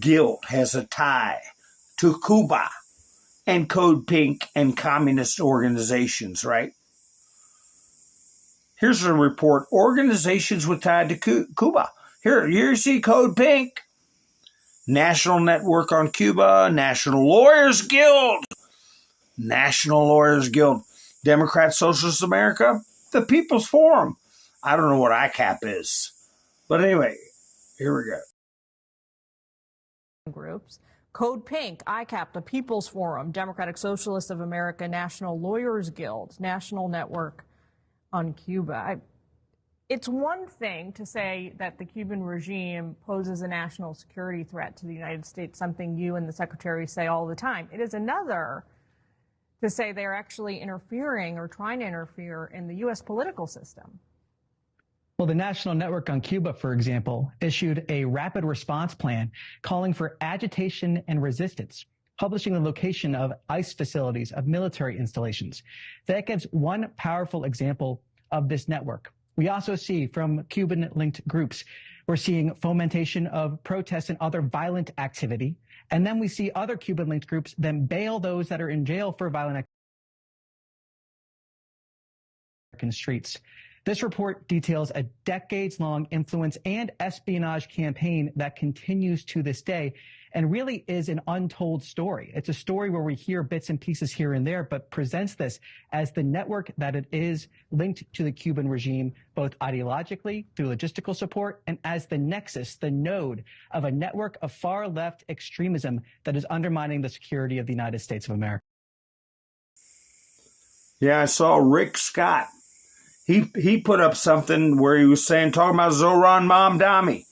Guild has a tie to Cuba and Code Pink and communist organizations, right? Here's a report. Organizations with tie to Cuba. Here you see Code Pink. National Network on Cuba. National Lawyers Guild. National Lawyers Guild. Democrat Socialist America, the People's Forum. I don't know what ICAP is. But anyway, here we go. Groups. Code Pink, ICAP, the People's Forum, Democratic Socialists of America, National Lawyers Guild, National Network on Cuba. It's one thing to say that the Cuban regime poses a national security threat to the United States, something you and the Secretary say all the time. It is another to say they're actually interfering or trying to interfere in the U.S. political system. Well, the National Network on Cuba, for example, issued a rapid response plan calling for agitation and resistance, publishing the location of ICE facilities, of military installations. That gives one powerful example of this network. We also see from Cuban-linked groups, we're seeing fomentation of protests and other violent activity. And then we see other Cuban-linked groups then bail those that are in jail for violent activity in streets. This report details a decades-long influence and espionage campaign that continues to this day and really is an untold story. It's a story where we hear bits and pieces here and there, but presents this as the network that it is, linked to the Cuban regime, both ideologically, through logistical support, and as the nexus, the node of a network of far-left extremism that is undermining the security of the United States of America. Yeah, I saw Rick Scott. He put up something where he was talking about Zoran Mamdani.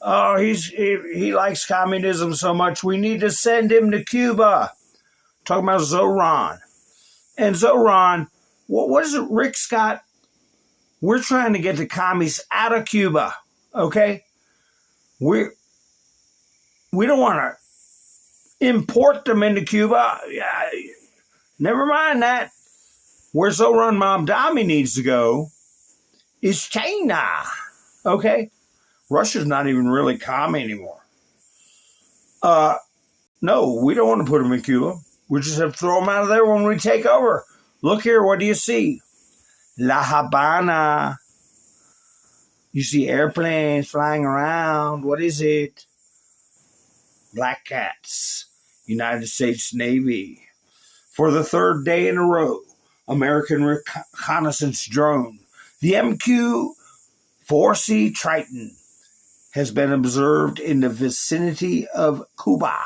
Oh, he likes communism so much, we need to send him to Cuba. Talking about Zoran. And Zoran, what is it, Rick Scott? We're trying to get the commies out of Cuba, okay? We don't want to import them into Cuba. Yeah, never mind that. Where Zoran Mamdani needs to go is China, okay? Russia's not even really commie anymore. No, we don't want to put them in Cuba. We just have to throw them out of there when we take over. Look here, what do you see? La Habana. You see airplanes flying around. What is it? Black Cats, United States Navy. For the third day in a row, American reconnaissance drone, the MQ-4C Triton, has been observed in the vicinity of Cuba.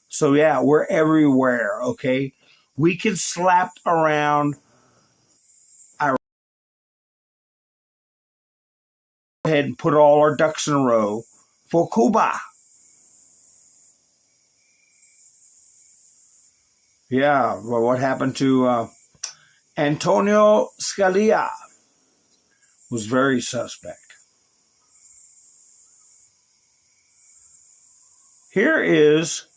So yeah, we're everywhere, okay? We can slap around our head and put all our ducks in a row for Cuba. Yeah, well, what happened to Antonio Scalia was very suspect. Here is,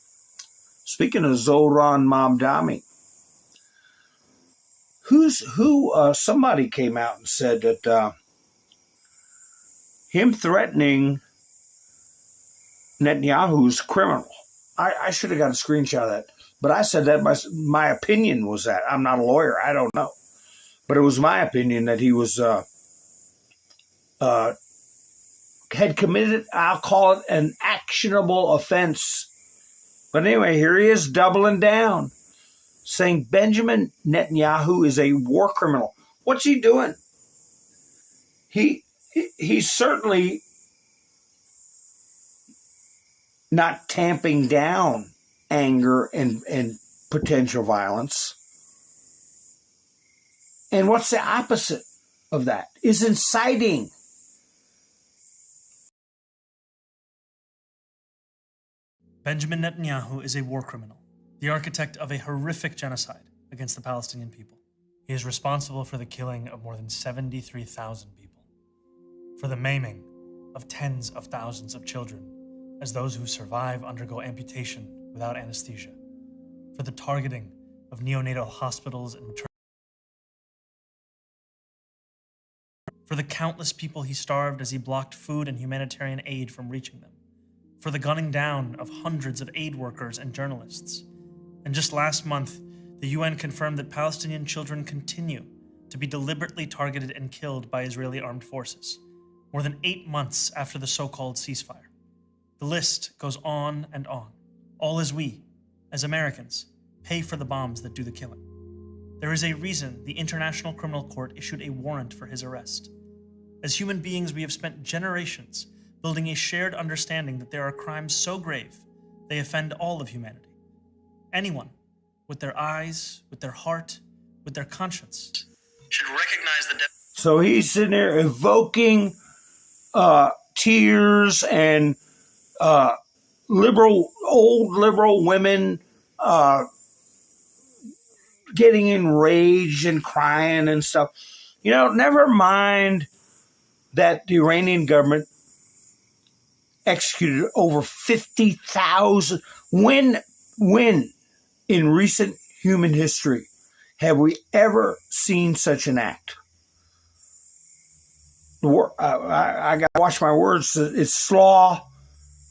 speaking of Zoran Mamdani, somebody came out and said that him threatening Netanyahu's criminal. I should have got a screenshot of that. But I said that my opinion was that. I'm not a lawyer. I don't know. But it was my opinion that he was had committed, I'll call it an actionable offense. But anyway, here he is doubling down, saying Benjamin Netanyahu is a war criminal. What's he doing? He's certainly not tamping down anger and potential violence. And what's the opposite of that? Is inciting. Benjamin Netanyahu is a war criminal, the architect of a horrific genocide against the Palestinian people. He is responsible for the killing of more than 73,000 people, for the maiming of tens of thousands of children as those who survive undergo amputation without anesthesia, for the targeting of neonatal hospitals and maternity, for the countless people he starved as he blocked food and humanitarian aid from reaching them, for the gunning down of hundreds of aid workers and journalists. And just last month, the UN confirmed that Palestinian children continue to be deliberately targeted and killed by Israeli armed forces, more than 8 months after the so-called ceasefire. The list goes on and on, all as we, as Americans, pay for the bombs that do the killing. There is a reason the International Criminal Court issued a warrant for his arrest. As human beings, we have spent generations building a shared understanding that there are crimes so grave they offend all of humanity. Anyone, with their eyes, with their heart, with their conscience, should recognize the So he's sitting there evoking tears and old liberal women getting enraged and crying and stuff. Never mind that the Iranian government executed over 50,000. When in recent human history have we ever seen such an act? I got to watch my words. It's slaw.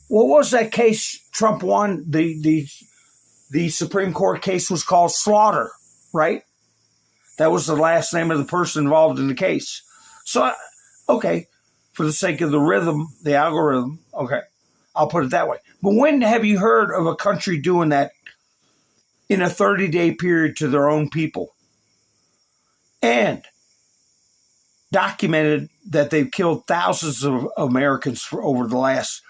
What was that case Trump won? The Supreme Court case was called Slaughter, right? That was the last name of the person involved in the case. So, okay, for the sake of the rhythm, the algorithm, okay, I'll put it that way. But when have you heard of a country doing that in a 30-day period to their own people? And documented that they've killed thousands of Americans for over the last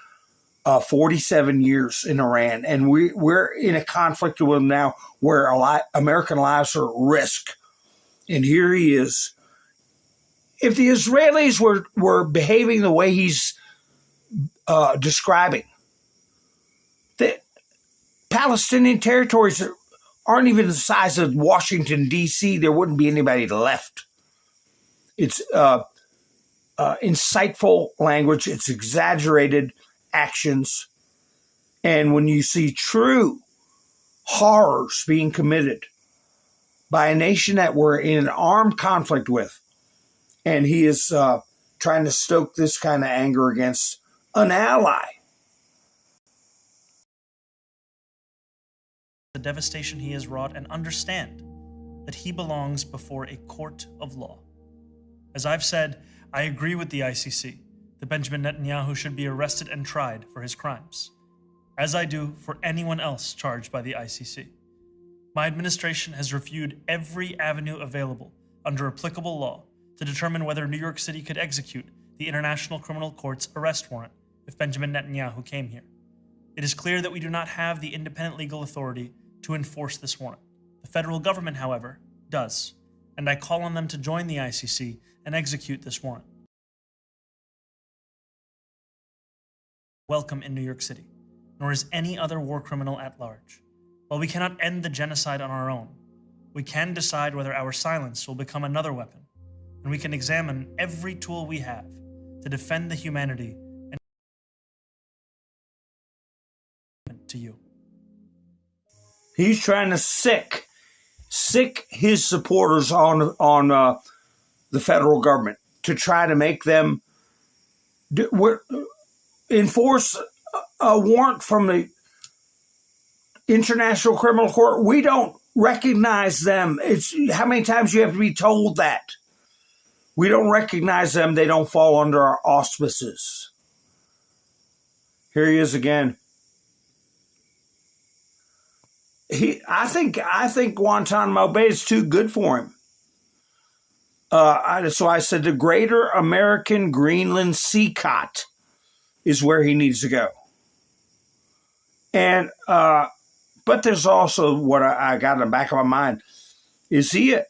47 years in Iran. And we're in a conflict with them now where American lives are at risk. And here he is. If the Israelis were behaving the way he's describing, that Palestinian territories aren't even the size of Washington, D.C., there wouldn't be anybody left. It's insightful language. It's exaggerated actions. And when you see true horrors being committed by a nation that we're in an armed conflict with, and he is trying to stoke this kind of anger against an ally. The devastation he has wrought, and understand that he belongs before a court of law. As I've said, I agree with the ICC that Benjamin Netanyahu should be arrested and tried for his crimes, as I do for anyone else charged by the ICC. My administration has reviewed every avenue available under applicable law to determine whether New York City could execute the International Criminal Court's arrest warrant if Benjamin Netanyahu came here. It is clear that we do not have the independent legal authority to enforce this warrant. The federal government, however, does, and I call on them to join the ICC and execute this warrant. Welcome in New York City, nor is any other war criminal at large. While we cannot end the genocide on our own, we can decide whether our silence will become another weapon, and we can examine every tool we have to defend the humanity and to you. He's trying to sick his supporters on the federal government to try to make them enforce a warrant from the International Criminal Court. We don't recognize them. It's how many times you have to be told that. We don't recognize them. They don't fall under our auspices. Here he is again. I think Guantanamo Bay is too good for him. So I said the Greater American Greenland Seacot is where he needs to go. And but there's also what I got in the back of my mind. Is he a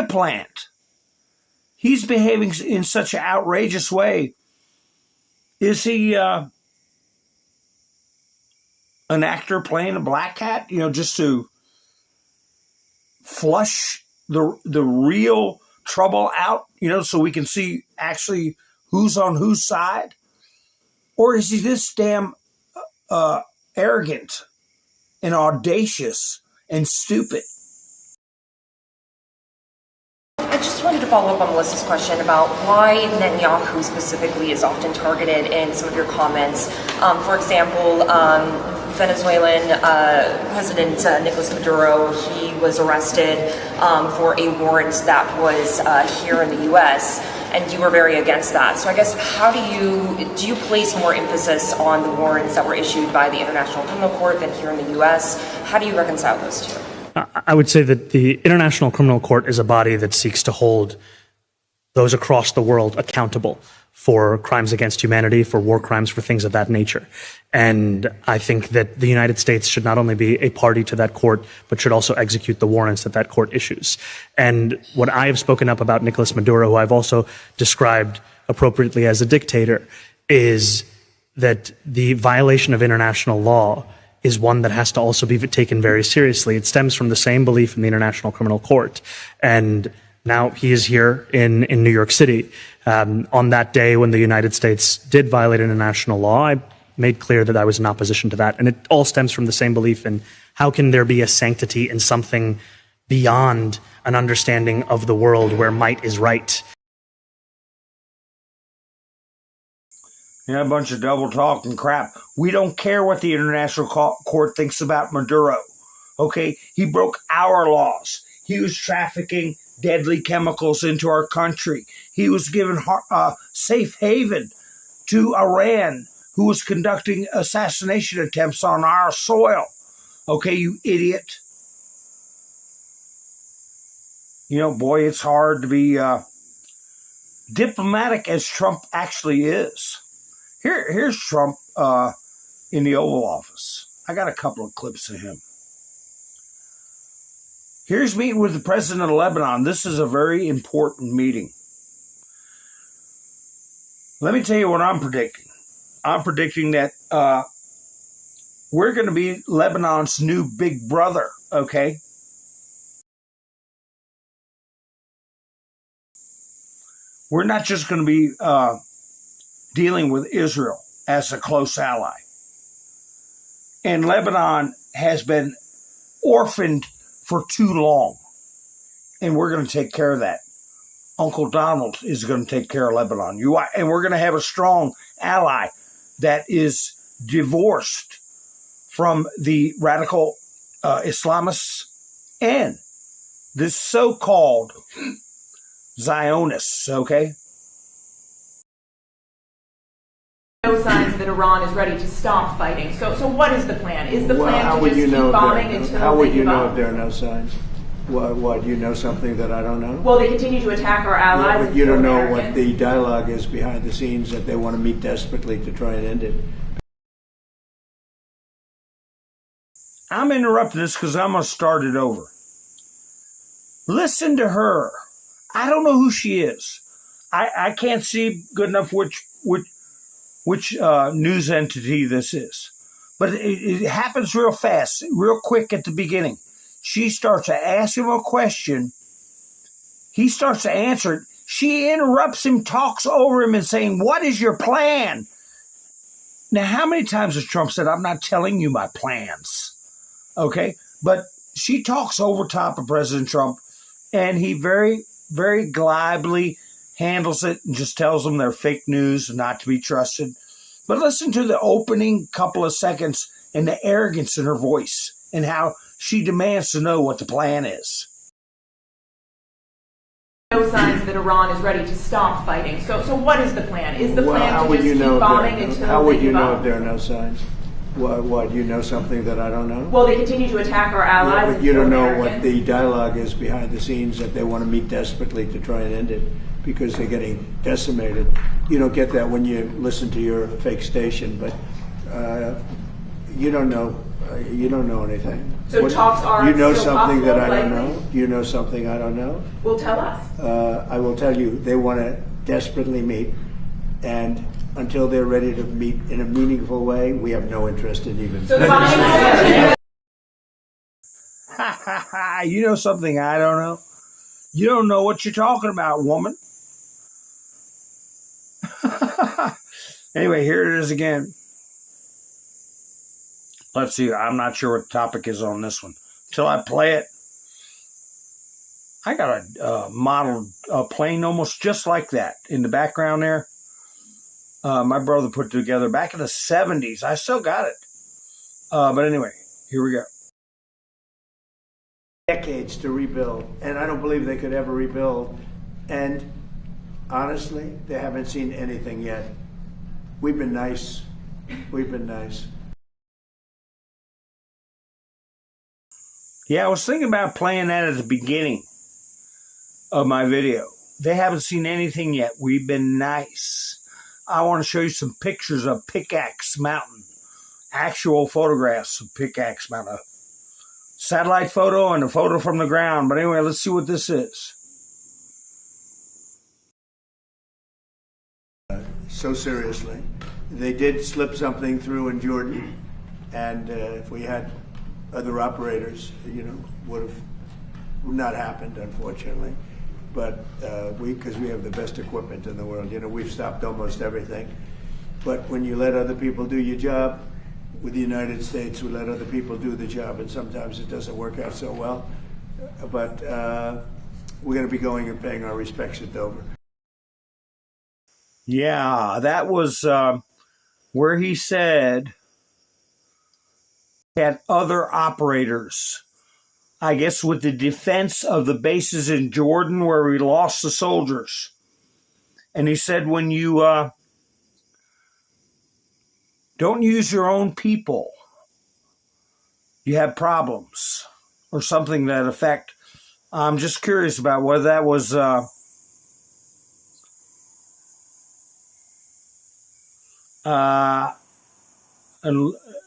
plant? He's behaving in such an outrageous way. Is he an actor playing a black cat? Just to flush the real trouble out, so we can see actually who's on whose side? Or is he this damn arrogant and audacious and stupid? I just wanted to follow up on Melissa's question about why Netanyahu specifically is often targeted in some of your comments. For example, Venezuelan President Nicolas Maduro, he was arrested for a warrant that was here in the U.S., and you were very against that. So I guess how do you place more emphasis on the warrants that were issued by the International Criminal Court than here in the U.S.? How do you reconcile those two? I would say that the International Criminal Court is a body that seeks to hold those across the world accountable for crimes against humanity, for war crimes, for things of that nature. And I think that the United States should not only be a party to that court, but should also execute the warrants that that court issues. And what I have spoken up about Nicolas Maduro, who I've also described appropriately as a dictator, is that the violation of international law is one that has to also be taken very seriously. It stems from the same belief in the International Criminal Court. And now he is here in New York City. On that day when the United States did violate international law, I made clear that I was in opposition to that. And it all stems from the same belief in how can there be a sanctity in something beyond an understanding of the world where might is right. Yeah, a bunch of double talk and crap. We don't care what the International Court thinks about Maduro. Okay? He broke our laws. He was trafficking deadly chemicals into our country. He was given safe haven to Iran, who was conducting assassination attempts on our soil. Okay, you idiot. You know, boy, it's hard to be diplomatic as Trump actually is. Here's Trump in the Oval Office. I got a couple of clips of him. Here's meeting with the president of Lebanon. This is a very important meeting. Let me tell you what I'm predicting. I'm predicting that we're going to be Lebanon's new big brother, okay? We're not just going to be dealing with Israel as a close ally. And Lebanon has been orphaned for too long. And we're going to take care of that. Uncle Donald is going to take care of Lebanon. And we're going to have a strong ally that is divorced from the radical Islamists and this so-called Zionists, okay? No signs that Iran is ready to stop fighting. So what is the plan? Is the plan to just keep bombing until how would they you give know up? if there are no signs? What, you know something that I don't know? Well, they continue to attack our allies. Yeah, but and you kill don't know Americans. what the dialogue is behind the scenes, that they want to meet desperately to try and end it. I'm interrupting this because I'm going to start it over. Listen to her. I don't know who she is. I can't see good enough which news entity this is. But it happens real fast, real quick at the beginning. She starts to ask him a question. He starts to answer it. She interrupts him, talks over him, and saying, "What is your plan?" Now, how many times has Trump said, "I'm not telling you my plans"? Okay? But she talks over top of President Trump, and he very, very glibly handles it and just tells them they're fake news and not to be trusted. But listen to the opening couple of seconds and the arrogance in her voice and how she demands to know what the plan is. No signs that Iran is ready to stop fighting. So what is the plan? Is the plan how to would just you keep know bombing if until there, How they would you give know up? if there are no signs? What, you know something that I don't know? Well, they continue to attack our allies. Yeah, but and you kill don't know Americans. what the dialogue is behind the scenes, that they want to meet desperately to try and end it because they're getting decimated. You don't get that when you listen to your fake station, but you don't know. You don't know anything. So talks are You know still something that I possible, don't likely? know. You know something I don't know. Well, tell us. I will tell you, they want to desperately meet, and until they're ready to meet in a meaningful way, we have no interest in even. So You know something I don't know? You don't know what you're talking about, woman. Anyway, here it is again. Let's see. I'm not sure what the topic is on this one. Until I play it, I got a model plane almost just like that in the background there. My brother put it together back in the 70s. I still got it. But anyway, here we go. Decades to rebuild, and I don't believe they could ever rebuild. And honestly, they haven't seen anything yet. We've been nice. We've been nice. Yeah, I was thinking about playing that at the beginning of my video. They haven't seen anything yet. We've been nice. I want to show you some pictures of Pickaxe Mountain. Actual photographs of Pickaxe Mountain. Satellite photo and a photo from the ground. But anyway, let's see what this is. So seriously. They did slip something through in Jordan. And if we had other operators, would not happened, unfortunately. But because we have the best equipment in the world, we've stopped almost everything. But when you let other people do your job, with the United States, we let other people do the job, and sometimes it doesn't work out so well. But we're going to be going and paying our respects at Dover. Yeah, that was where he said had other operators. I guess with the defense of the bases in Jordan where we lost the soldiers. And he said when you don't use your own people, you have problems or something to that effect. I'm just curious about whether that was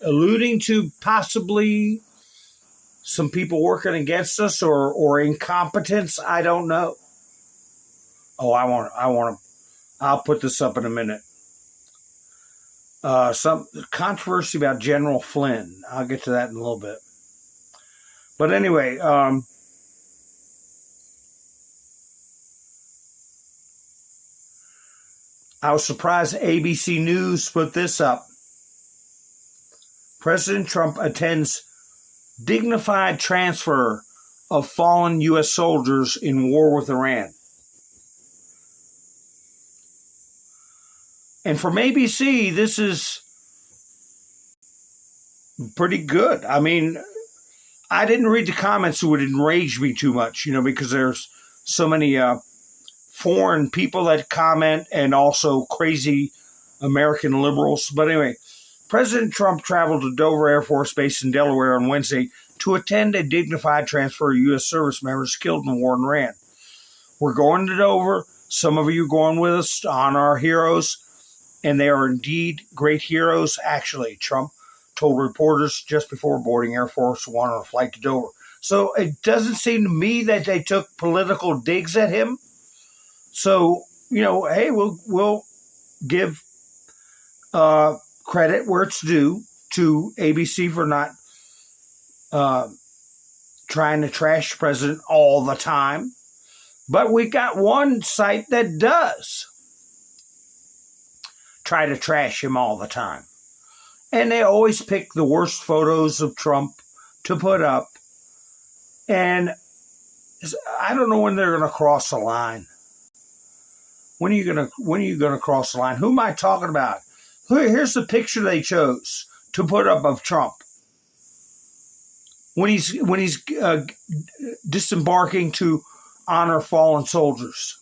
alluding to possibly some people working against us or incompetence. I don't know. Oh, I'll put this up in a minute. Some controversy about General Flynn. I'll get to that in a little bit. But anyway, I was surprised ABC News put this up. President Trump attends dignified transfer of fallen U.S. soldiers in war with Iran. And from ABC, this is pretty good. I mean, I didn't read the comments that would enrage me too much, because there's so many foreign people that comment and also crazy American liberals. But anyway, President Trump traveled to Dover Air Force Base in Delaware on Wednesday to attend a dignified transfer of U.S. service members killed in the war in Iran. We're going to Dover. Some of you are going with us to honor our heroes, and they are indeed great heroes. Actually, Trump told reporters just before boarding Air Force One on a flight to Dover. So it doesn't seem to me that they took political digs at him. So, hey, we'll give credit where it's due to ABC for not trying to trash the president all the time. But we got one site that does try to trash him all the time. And they always pick the worst photos of Trump to put up. And I don't know when they're going to cross the line. When are you going to cross the line? Who am I talking about? Here's the picture they chose to put up of Trump when he's disembarking to honor fallen soldiers.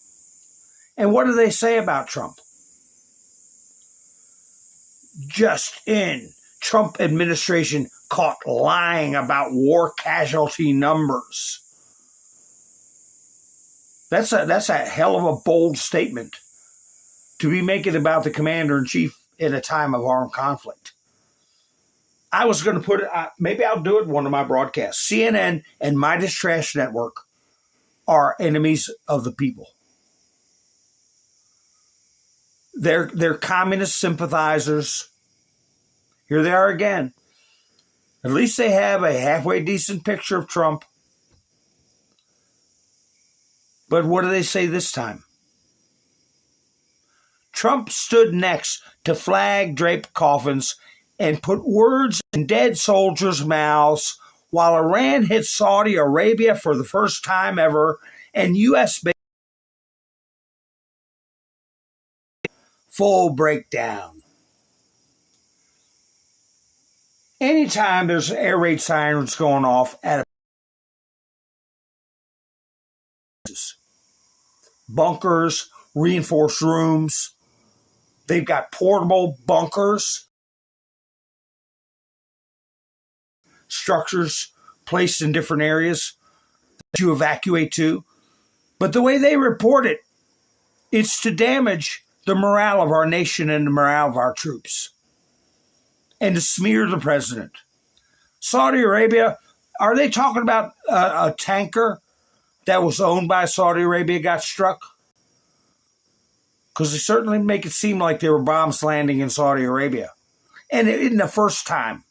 And what do they say about Trump? Just in, Trump administration caught lying about war casualty numbers. That's a hell of a bold statement to be making about the commander-in-chief in a time of armed conflict. I was going to put it, maybe I'll do it in one of my broadcasts. CNN and Midas Trash Network are enemies of the people. They're communist sympathizers. Here they are again. At least they have a halfway decent picture of Trump. But what do they say this time? Trump stood next to flag-draped coffins and put words in dead soldiers' mouths while Iran hit Saudi Arabia for the first time ever and U.S. full breakdown. Anytime there's air raid sirens going off at bunkers, reinforced rooms, they've got portable bunkers, structures placed in different areas that you evacuate to. But the way they report it, it's to damage the morale of our nation and the morale of our troops, and to smear the president. Saudi Arabia, are they talking about a tanker that was owned by Saudi Arabia got struck? Because they certainly make it seem like there were bombs landing in Saudi Arabia. And it isn't the first time.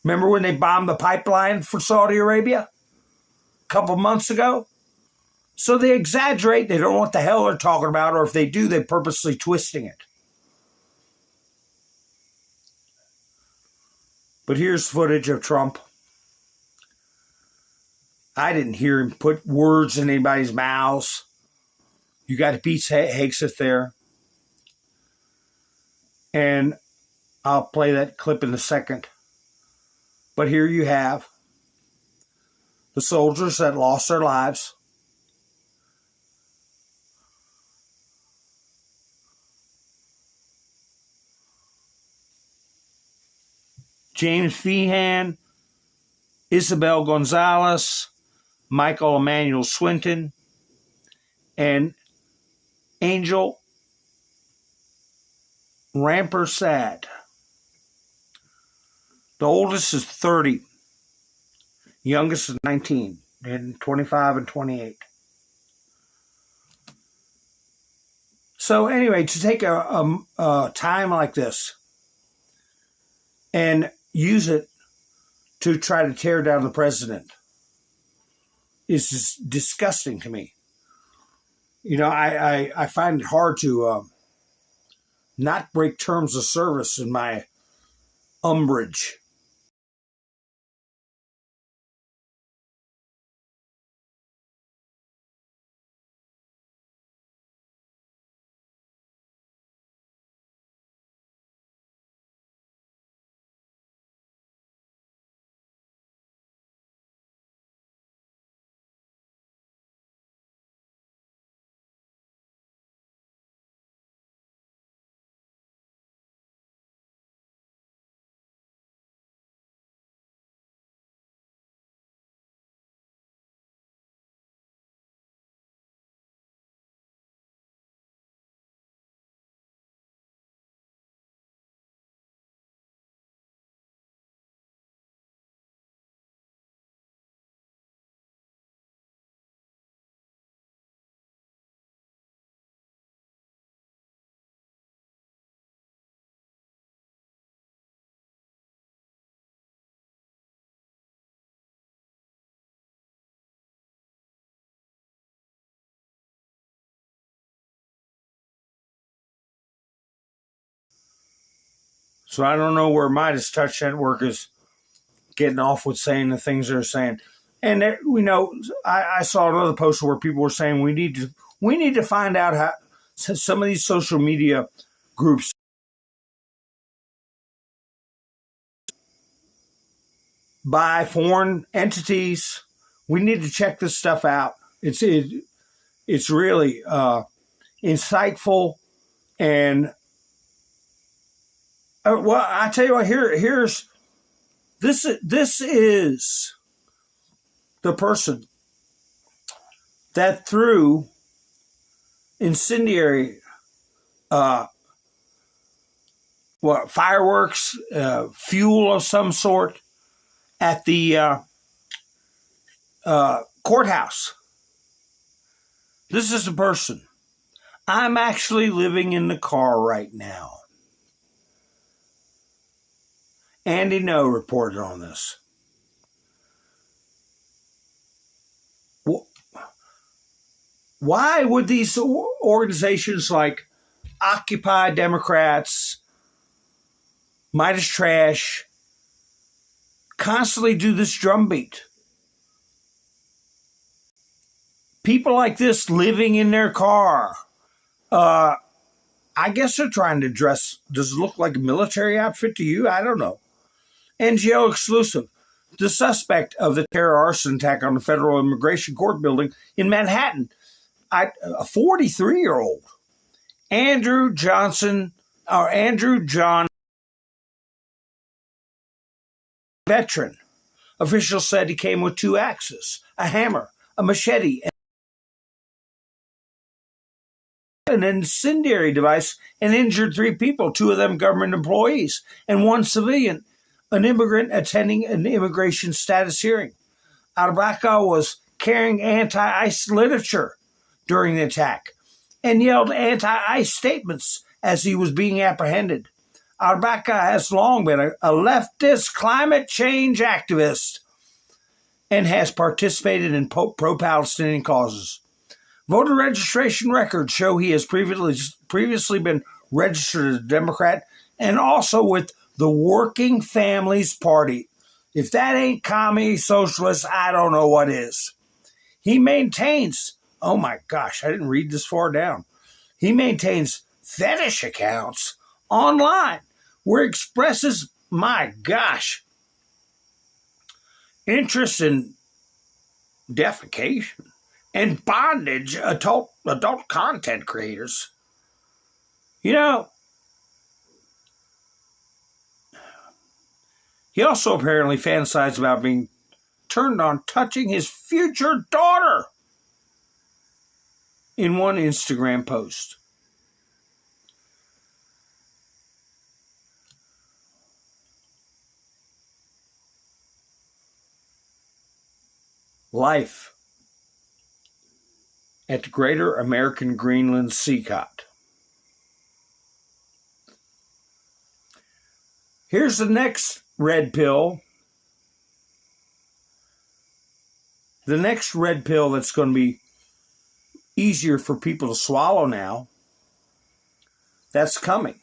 Remember when they bombed the pipeline for Saudi Arabia a couple months ago? So they exaggerate. They don't know what the hell they're talking about, or if they do, they're purposely twisting it. But here's footage of Trump. I didn't hear him put words in anybody's mouths. You got Pete Hegseth there. And I'll play that clip in a second. But here you have the soldiers that lost their lives. James Feehan, Isabel Gonzalez, Michael Emmanuel Swinton, and Angel Rampersad. The oldest is 30. Youngest is 19, and 25 and 28. So anyway, to take a time like this and use it to try to tear down the president is just disgusting to me. You know, I find it hard to not break terms of service in my umbrage. So I don't know where Midas Touch Network is getting off with saying the things they're saying. And we know, I saw another post where people were saying we need to find out how some of these social media groups by foreign entities. We need to check this stuff out. It's really insightful, and well, I tell you what. Here's this. This is the person that threw incendiary fireworks, fuel of some sort at the courthouse. This is a person. I'm actually living in the car right now. Andy No reported on this. Why would these organizations like Occupy Democrats, Midas Trash, constantly do this drumbeat? People like this living in their car. I guess they're trying to dress. Does it look like a military outfit to you? I don't know. NGO exclusive. The suspect of the terror arson attack on the Federal Immigration Court building in Manhattan, a 43-year-old, Andrew John veteran. Officials said he came with 2 axes, a hammer, a machete, an incendiary device, and injured 3 people, 2 of them government employees, and 1 civilian, an immigrant attending an immigration status hearing. Al-Baghdadi was carrying anti-ICE literature during the attack and yelled anti-ICE statements as he was being apprehended. Al-Baghdadi has long been a leftist climate change activist and has participated in pro-Palestinian causes. Voter registration records show he has previously been registered as a Democrat and also with the Working Families Party. If that ain't commie socialist, I don't know what is. He maintains, oh my gosh, I didn't read this far down. He maintains fetish accounts online where he expresses, my gosh, interest in defecation and bondage adult content creators. You know, he also apparently fantasized about being turned on touching his future daughter in one Instagram post. Life at the Greater American Greenland Seacot. Here's the next red pill. The next red pill that's going to be easier for people to swallow now. That's coming.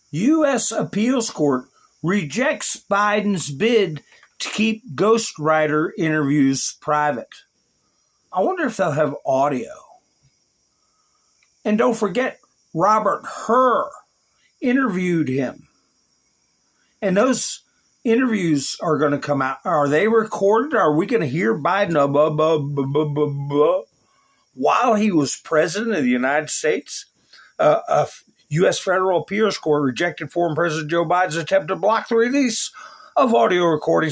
U.S. Appeals Court rejects Biden's bid to keep ghostwriter interviews private. I wonder if they'll have audio. And don't forget, Robert Hur interviewed him. And those interviews are going to come out. Are they recorded? Are we going to hear Biden while he was president of the United States? A U.S. Federal Appeals Court rejected former President Joe Biden's attempt to block the release of audio recordings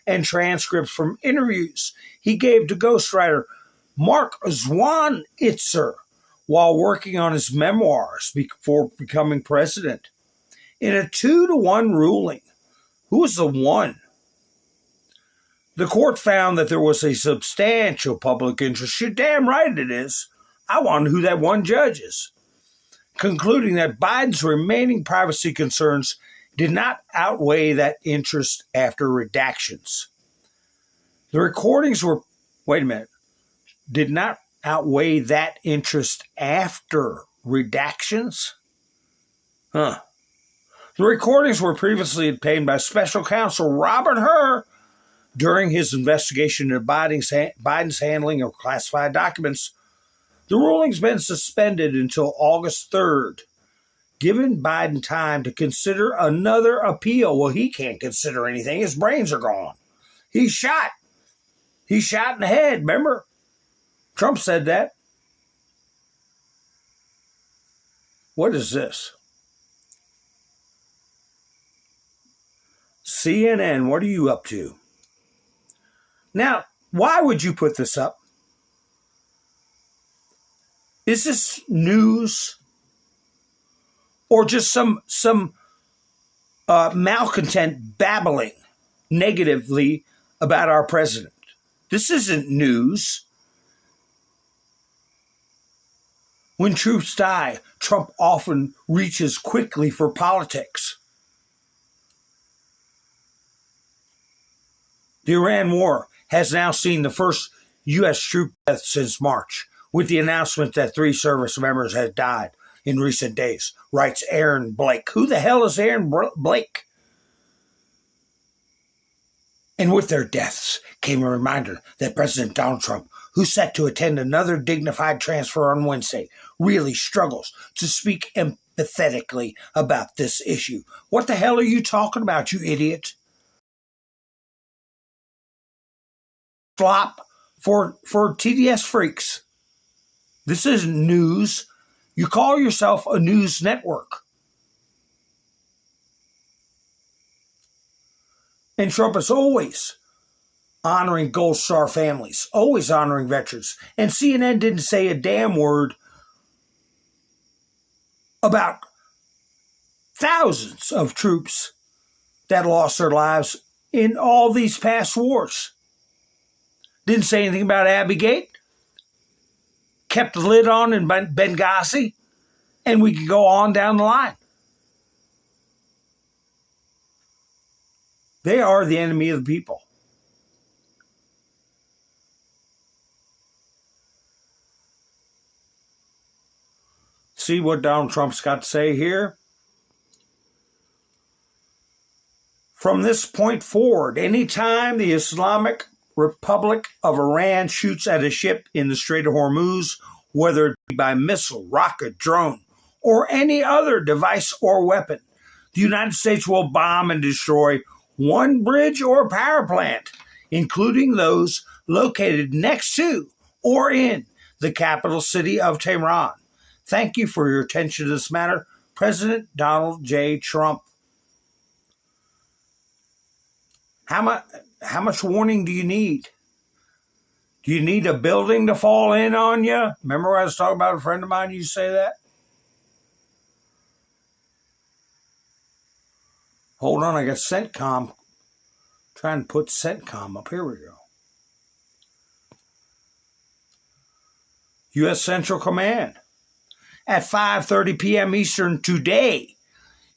and transcripts from interviews he gave to ghostwriter Mark Zwanitzer while working on his memoirs before becoming president. In a 2-1 ruling, who was the one? The court found that there was a substantial public interest. You're damn right it is. I wonder who that one judge is. Concluding that Biden's remaining privacy concerns did not outweigh that interest after redactions. The recordings were, did not outweigh that interest after redactions? The recordings were previously obtained by special counsel Robert Hur during his investigation into Biden's handling of classified documents. The ruling's been suspended until August 3rd, giving Biden time to consider another appeal. Well, he can't consider anything. His brains are gone. He's shot. He's shot in the head, remember? Trump said that. What is this? CNN, what are you up to? Now, why would you put this up? Is this news or just some malcontent babbling negatively about our president? This isn't news. When troops die, Trump often reaches quickly for politics. The Iran war has now seen the first U.S. troop death since March, with the announcement that 3 service members had died in recent days, writes Aaron Blake. Who the hell is Aaron Blake? And with their deaths came a reminder that President Donald Trump, who's set to attend another dignified transfer on Wednesday, really struggles to speak empathetically about this issue. What the hell are you talking about, you idiot? Flop for TDS freaks. This isn't news. You call yourself a news network. And Trump is always honoring Gold Star families, always honoring veterans. And CNN didn't say a damn word about thousands of troops that lost their lives in all these past wars. Didn't say anything about Abbey Gate. Kept the lid on in Benghazi. And we could go on down the line. They are the enemy of the people. See what Donald Trump's got to say here? From this point forward, anytime the Islamic Republic of Iran shoots at a ship in the Strait of Hormuz, whether it be by missile, rocket, drone, or any other device or weapon, the United States will bomb and destroy one bridge or power plant, including those located next to or in the capital city of Tehran. Thank you for your attention to this matter, President Donald J. Trump. How much warning do you need? Do you need a building to fall in on you? Remember I was talking about a friend of mine used to say that? Hold on, I got CENTCOM. Trying to put CENTCOM up. Here we go. U.S. Central Command. At 5:30 p.m. Eastern today,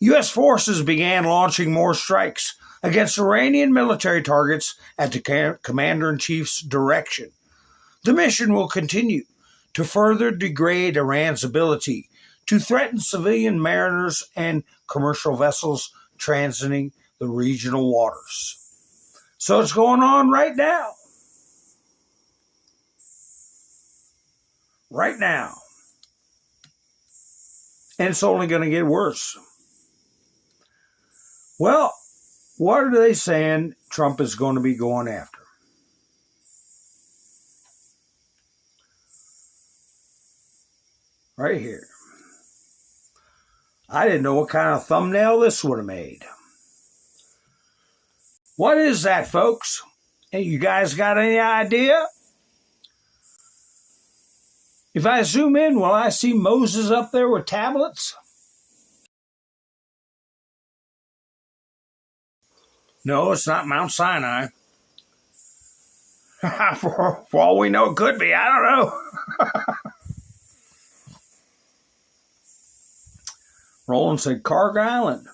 U.S. forces began launching more strikes against Iranian military targets at the Commander-in-Chief's direction. The mission will continue to further degrade Iran's ability to threaten civilian mariners and commercial vessels transiting the regional waters. So it's going on right now. Right now. And it's only going to get worse. Well, what are they saying Trump is going to be going after? Right here. I didn't know what kind of thumbnail this would have made. What is that, folks? Hey, you guys got any idea? If I zoom in, will I see Moses up there with tablets? No, it's not Mount Sinai. For all we know, it could be. I don't know. Roland said Carg Island.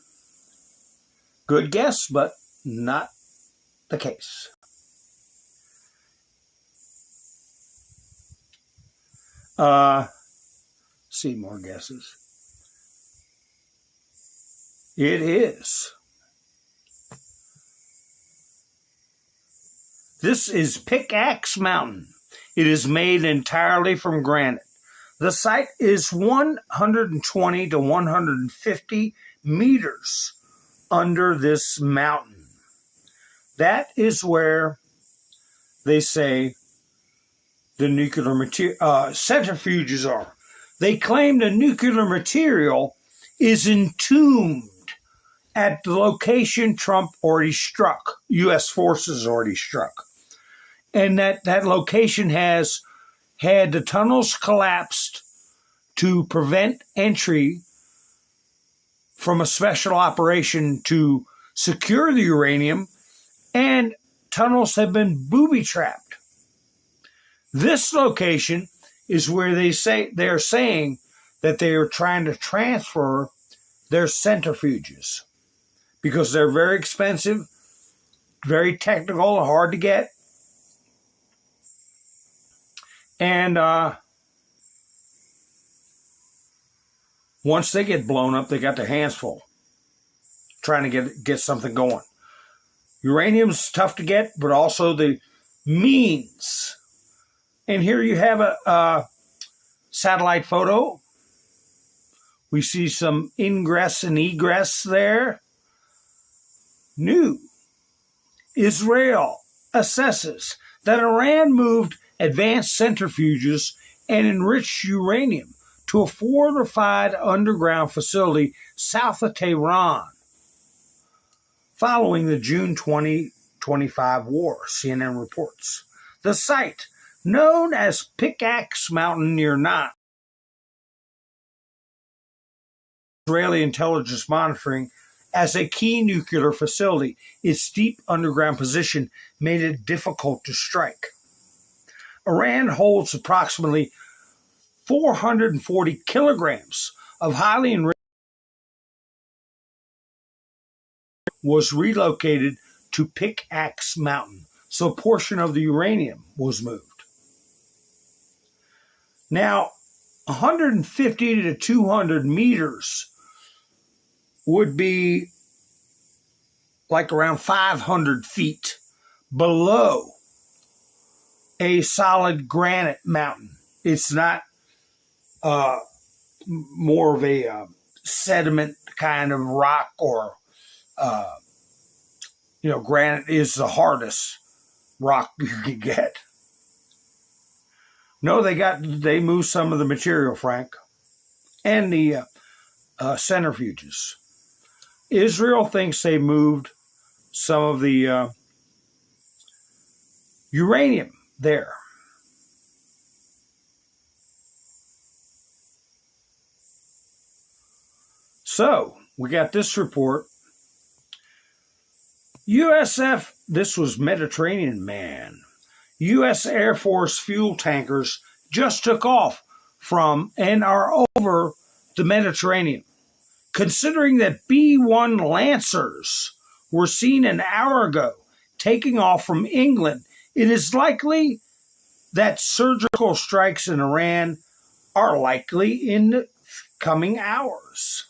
Good guess, but not the case. See more guesses. It is. This is Pickaxe Mountain. It is made entirely from granite. The site is 120 to 150 meters under this mountain. That is where they say the nuclear centrifuges are. They claim the nuclear material is entombed at the location Trump already struck, U.S. forces already struck. And that location has had the tunnels collapsed to prevent entry from a special operation to secure the uranium, and tunnels have been booby-trapped. This location is where they're saying that they are trying to transfer their centrifuges because they're very expensive, very technical, hard to get. And once they get blown up, they got their hands full trying to get something going. Uranium's tough to get, but also the means. And here you have a satellite photo. We see some ingress and egress there. New. Israel assesses that Iran moved advanced centrifuges and enriched uranium to a fortified underground facility south of Tehran. following the June 2025 war, CNN reports. The site, known as Pickaxe Mountain near Nantes, Israeli intelligence monitoring as a key nuclear facility, its deep underground position made it difficult to strike. Iran holds approximately 440 kilograms of highly enriched was relocated to Pickaxe Mountain, so a portion of the uranium was moved. Now, 150 to 200 meters would be like around 500 feet below a solid granite mountain. It's not more of a sediment kind of rock or, granite is the hardest rock you can get. No, they moved some of the material, Frank, and the centrifuges. Israel thinks they moved some of the uranium there. So, we got this report. USF, this was Mediterranean Man. U.S. Air Force fuel tankers just took off from and are over the Mediterranean. Considering that B-1 Lancers were seen an hour ago taking off from England, it is likely that surgical strikes in Iran are likely in the coming hours.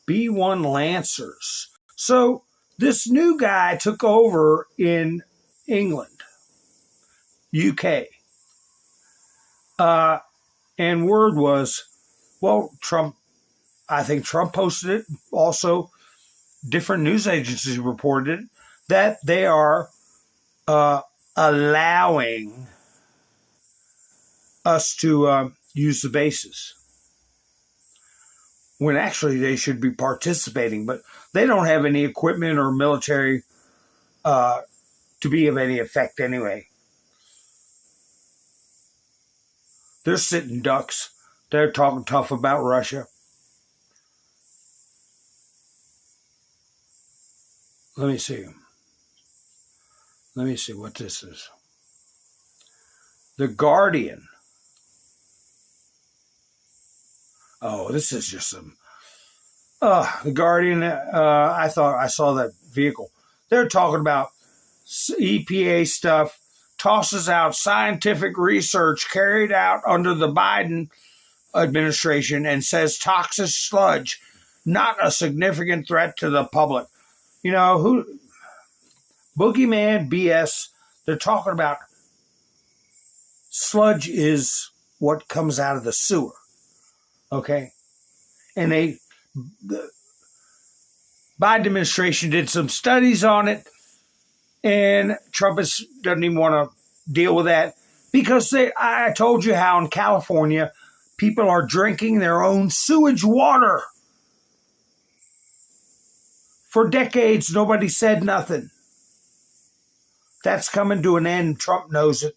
B-1 Lancers. So this new guy took over in England, UK. And word was, I think Trump posted it. Also, different news agencies reported it, that they are allowing us to use the bases. When actually they should be participating, but they don't have any equipment or military to be of any effect anyway. They're sitting ducks. They're talking tough about Russia. Let me see what this is. The Guardian. Oh, this is just some. The Guardian. I thought I saw that vehicle. They're talking about EPA stuff. Tosses out scientific research carried out under the Biden administration and says toxic sludge not a significant threat to the public. You know who? Boogeyman BS. They're talking about sludge is what comes out of the sewer. Okay, and the Biden administration did some studies on it, and Trump doesn't even want to deal with that because I told you how in California people are drinking their own sewage water. For decades, nobody said nothing. That's coming to an end. Trump knows it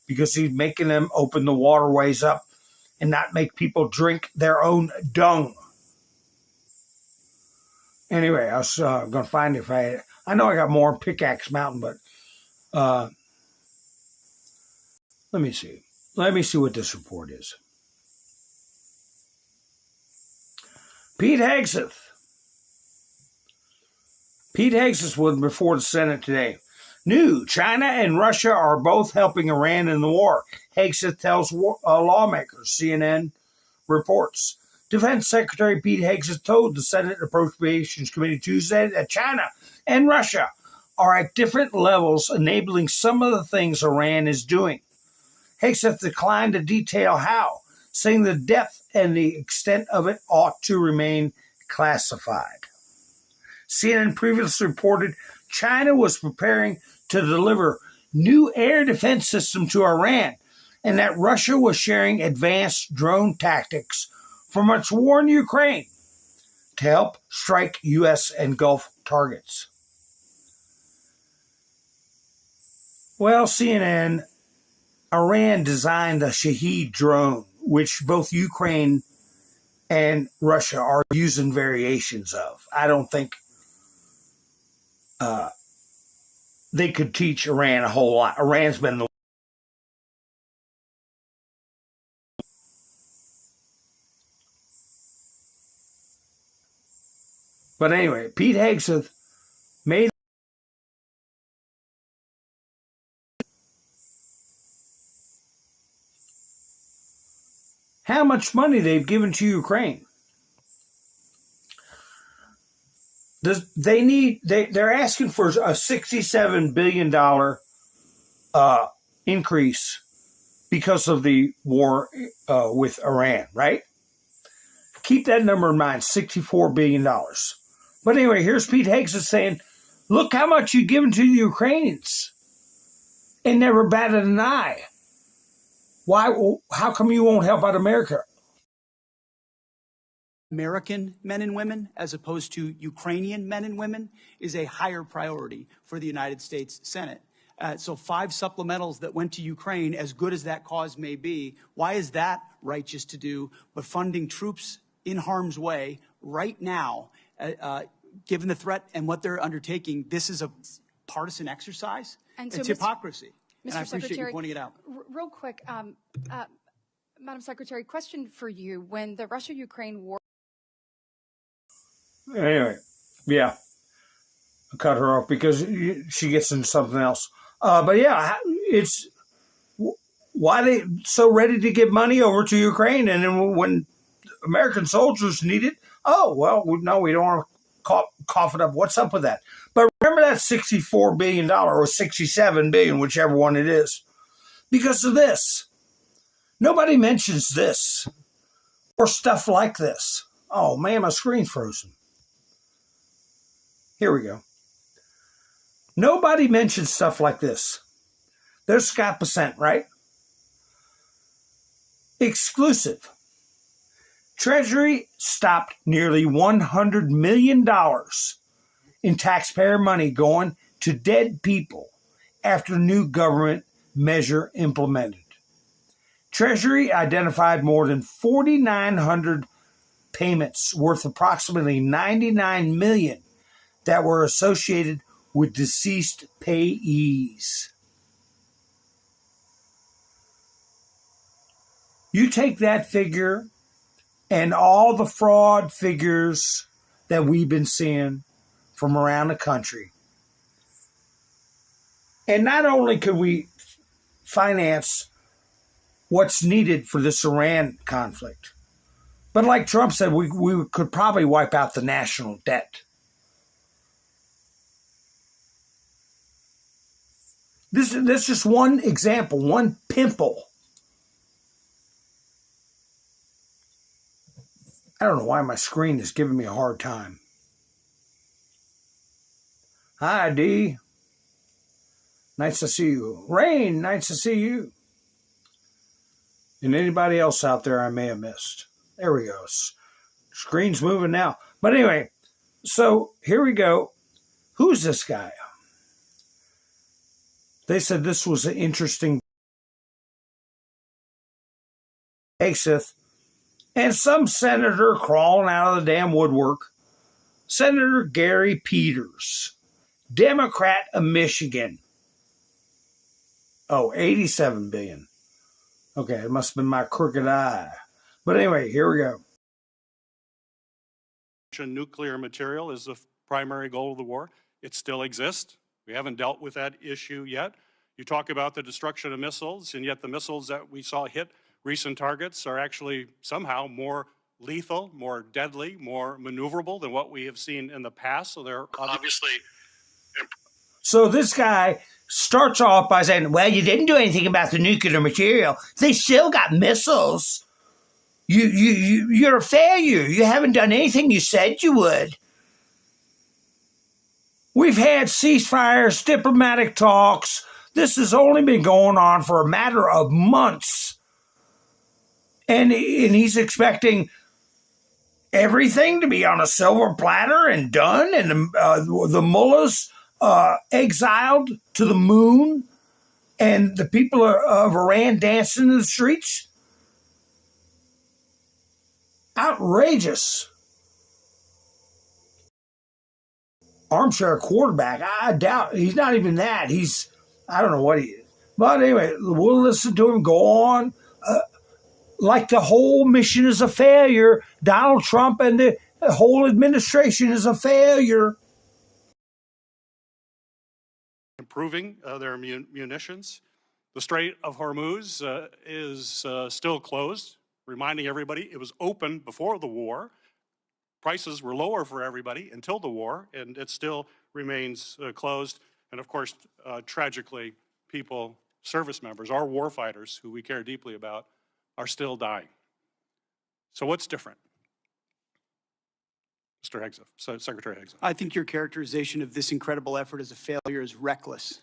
because he's making them open the waterways up and not make people drink their own dung. Anyway, I was going to find if I know I got more on Pickaxe Mountain, but let me see. Let me see what this report is. Pete Hegseth was before the Senate today. New, China and Russia are both helping Iran in the war. Hegseth tells lawmakers, CNN reports. Defense Secretary Pete Hegseth told the Senate Appropriations Committee Tuesday that China and Russia are at different levels enabling some of the things Iran is doing. Hegseth declined to detail how, saying the depth and the extent of it ought to remain classified. CNN previously reported China was preparing to deliver new air defense system to Iran and that Russia was sharing advanced drone tactics from its war in Ukraine to help strike U.S. and Gulf targets. Well, CNN, Iran designed the Shahed drone, which both Ukraine and Russia are using variations of. I don't think they could teach Iran a whole lot. Iran's been the But anyway, Pete Hegseth made how much money they've given to Ukraine. They're asking for a $67 billion increase because of the war with Iran, right? Keep that number in mind, $64 billion. But anyway, here's Pete Hegseth saying, look how much you've given to the Ukrainians and never batted an eye. Why? How come you won't help out America? American men and women, as opposed to Ukrainian men and women, is a higher priority for the United States Senate. So 5 supplementals that went to Ukraine, as good as that cause may be, why is that righteous to do? But funding troops in harm's way right now, given the threat and what they're undertaking, this is a partisan exercise. And so it's hypocrisy. Mr. And I appreciate Secretary, you pointing it out. Real quick, Madam Secretary, question for you. When the Russia-Ukraine war... Anyway, yeah. I cut her off because she gets into something else. But yeah, it's why they so ready to give money over to Ukraine, and then when American soldiers need it, oh well, no, we don't want to cough it up. What's up with that? But remember that $64 billion or $67 billion, whichever one it is, because of this. Nobody mentions this or stuff like this. Oh man, my screen's frozen. Here we go. Nobody mentions stuff like this. There's Scott Bessent, right? Exclusive. Treasury stopped nearly $100 million in taxpayer money going to dead people after new government measure implemented. Treasury identified more than 4,900 payments worth approximately $99 million that were associated with deceased payees. You take that figure and all the fraud figures that we've been seeing from around the country. And not only could we finance what's needed for this Iran conflict, but like Trump said, we could probably wipe out the national debt. This is just one example, one pimple. I don't know why my screen is giving me a hard time. Hi, Dee. Nice to see you. Rain, nice to see you. And anybody else out there I may have missed. There we go. Screen's moving now. But anyway, so here we go. Who's this guy? They said this was an interesting Hegseth and some senator crawling out of the damn woodwork. Senator Gary Peters, Democrat of Michigan. Oh, $87 billion. Okay, it must have been my crooked eye. But anyway, here we go. Nuclear material is the primary goal of the war. It still exists. We haven't dealt with that issue yet. You talk about the destruction of missiles, and yet the missiles that we saw hit recent targets are actually somehow more lethal, more deadly, more maneuverable than what we have seen in the past. So they're obviously... So this guy starts off by saying, well, you didn't do anything about the nuclear material. They still got missiles. You're a failure. You haven't done anything you said you would. We've had ceasefires, diplomatic talks. This has only been going on for a matter of months. And he's expecting everything to be on a silver platter and done, and the mullahs exiled to the moon. and the people of Iran dancing in the streets? Outrageous. Armchair quarterback. I doubt he's not even that. I don't know what he is. But anyway, we'll listen to him go on. Like the whole mission is a failure. Donald Trump and the whole administration is a failure. Improving their munitions. The Strait of Hormuz is still closed, reminding everybody it was open before the war. Prices were lower for everybody until the war, and it still remains closed. And of course, tragically, service members, our war fighters, who we care deeply about, are still dying. So what's different? Mr. Hegseth, Secretary Hegseth. I think your characterization of this incredible effort as a failure is reckless.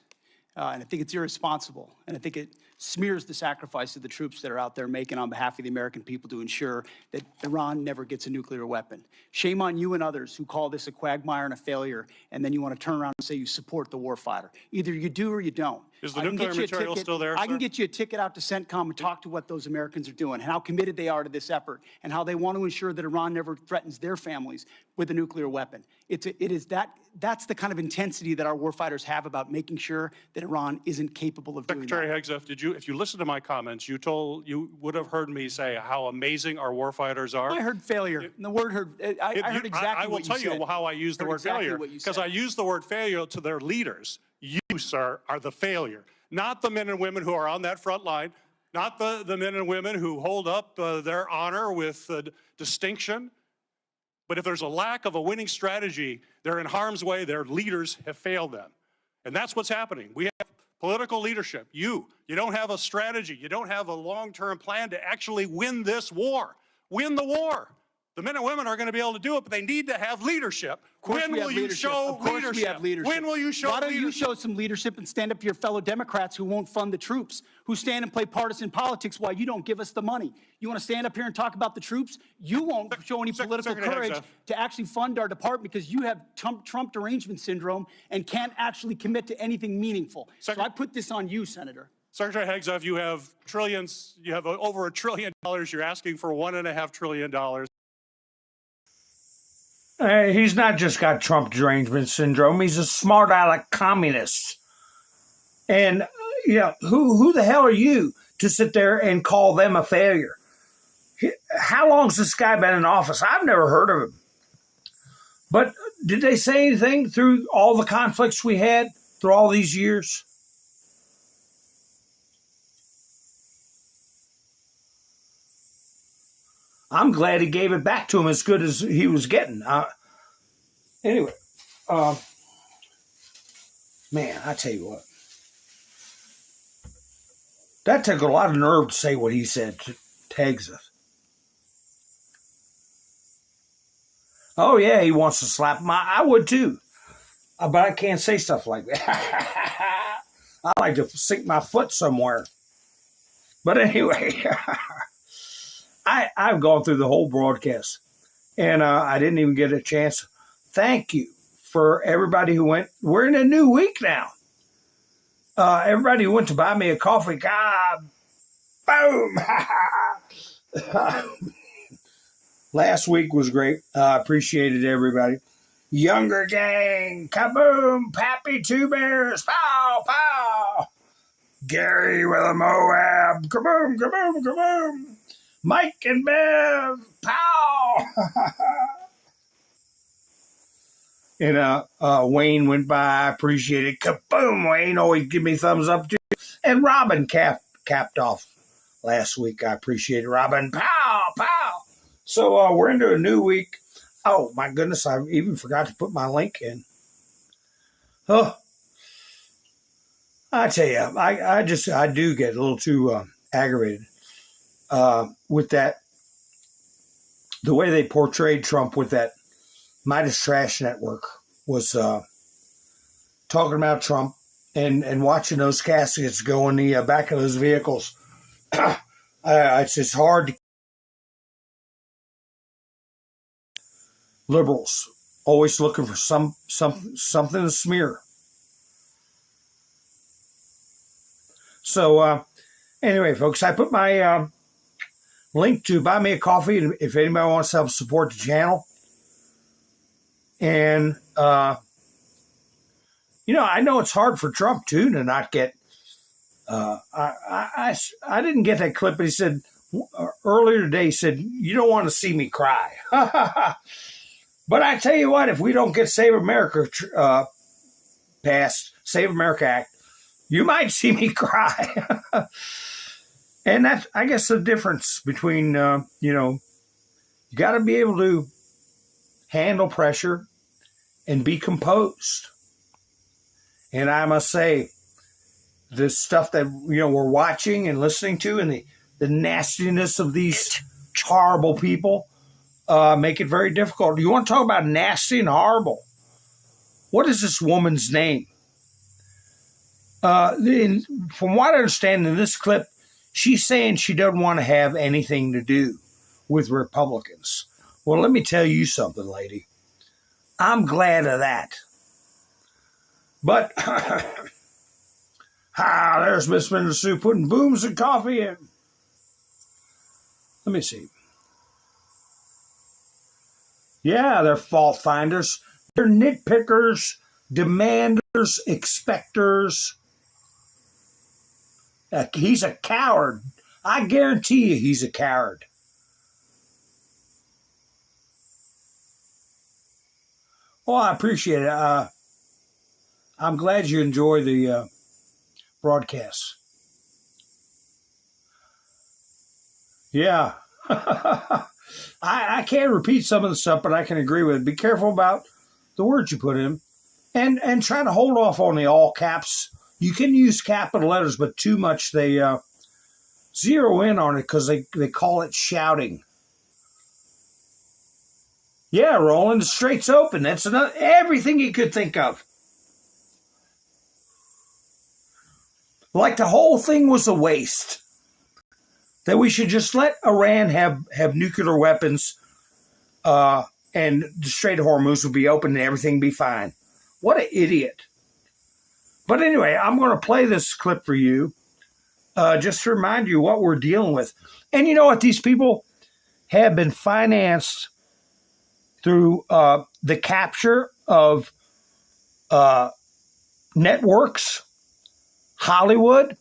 And I think it's irresponsible. And I think it smears the sacrifice of the troops that are out there making on behalf of the American people to ensure that Iran never gets a nuclear weapon. Shame on you and others who call this a quagmire and a failure, and then you want to turn around and say you support the warfighter. Either you do or you don't. Is the nuclear material still there, I can sir? get you a ticket out to CENTCOM and talk to what those Americans are doing and how committed they are to this effort and how they want to ensure that Iran never threatens their families with a nuclear weapon. That's the kind of intensity that our warfighters have about making sure that Iran isn't capable of doing that. Secretary Hegseth, if you listen to my comments, you would have heard me say how amazing our warfighters are. I heard failure. And the word I heard exactly what you said. I will tell you how I use the word failure, because I use the word failure to their leaders. You, sir, are the failure, not the men and women who are on that front line, not the men and women who hold up their honor with distinction. But if there's a lack of a winning strategy, they're in harm's way. Their leaders have failed them. And that's what's happening. We have political leadership. You don't have a strategy. You don't have a long-term plan to actually win this war. Win the war. The men and women are going to be able to do it, but they need to have leadership. When will you show leadership? When will you show leadership? Why don't you show some leadership and stand up to your fellow Democrats who won't fund the troops, who stand and play partisan politics while you don't give us the money? You want to stand up here and talk about the troops? You won't show any political courage to actually fund our department because you have Trump derangement syndrome and can't actually commit to anything meaningful. So I put this on you, Senator. Secretary Hegseth, you have trillions. You have over $1 trillion. You're asking for $1.5 trillion. He's not just got Trump derangement syndrome. He's a smart aleck communist. And, who the hell are you to sit there and call them a failure? How long's this guy been in office? I've never heard of him. But did they say anything through all the conflicts we had through all these years? I'm glad he gave it back to him as good as he was getting. Anyway, man, I tell you what. That took a lot of nerve to say what he said to Hegseth. Oh, yeah, he wants to slap him. I would too. But I can't say stuff like that. I like to sink my foot somewhere. But anyway, I've gone through the whole broadcast, and I didn't even get a chance. Thank you for everybody who went. We're in a new week now. Everybody who went to buy me a coffee, boom. Last week was great. Appreciated everybody. Younger gang, kaboom, Pappy Two Bears, pow, pow. Gary with a Moab, kaboom, kaboom, kaboom. Mike and Bev, pow. And Wayne went by. I appreciate it. Kaboom, Wayne. Always give me thumbs up, too. And Robin capped off last week. I appreciate it, Robin. Pow, pow. So we're into a new week. Oh, my goodness. I even forgot to put my link in. Oh, I tell you, I do get a little too aggravated with that. The way they portrayed Trump with that Midas Trash Network was talking about Trump and watching those caskets go in the back of those vehicles. It's just hard to. Liberals always looking for something to smear. So anyway, folks, I put my link to buy me a coffee if anybody wants to help support the channel. And, I know it's hard for Trump, too, to not get I didn't get that clip, but he said earlier today, he said, you don't want to see me cry. But I tell you what, if we don't get Save America passed, Save America Act, you might see me cry. And that's, I guess, the difference between, you got to be able to handle pressure and be composed. And I must say, the stuff that, we're watching and listening to and the nastiness of these horrible people make it very difficult. You want to talk about nasty and horrible? What is this woman's name? From what I understand in this clip, she's saying she doesn't want to have anything to do with Republicans. Well, let me tell you something, lady. I'm glad of that. But there's Miss Minnesota putting booms and coffee in. Let me see. Yeah, they're fault finders. They're nitpickers, demanders, expectors. He's a coward. I guarantee you he's a coward. Well, I appreciate it. I'm glad you enjoy the broadcast. Yeah. I can't repeat some of the stuff, but I can agree with it. Be careful about the words you put in. And try to hold off on the all caps. You can use capital letters, but too much they zero in on it because they call it shouting. Yeah, Roland, the strait's open. That's everything you could think of. Like the whole thing was a waste. That we should just let Iran have nuclear weapons and the Strait of Hormuz will be open and everything be fine. What an idiot. But anyway, I'm going to play this clip for you just to remind you what we're dealing with. And you know what? These people have been financed through the capture of networks, Hollywood,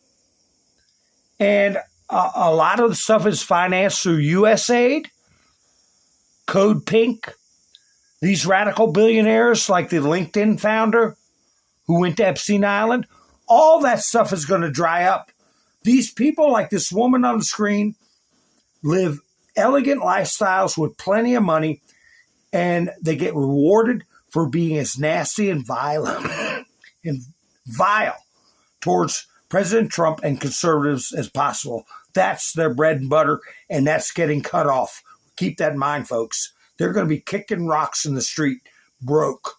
and a lot of the stuff is financed through USAID, Code Pink, these radical billionaires like the LinkedIn founder who went to Epstein Island. All that stuff is going to dry up. These people, like this woman on the screen, live elegant lifestyles with plenty of money, and they get rewarded for being as nasty and violent and vile towards President Trump and conservatives as possible. That's their bread and butter, and that's getting cut off. Keep that in mind, folks. They're going to be kicking rocks in the street broke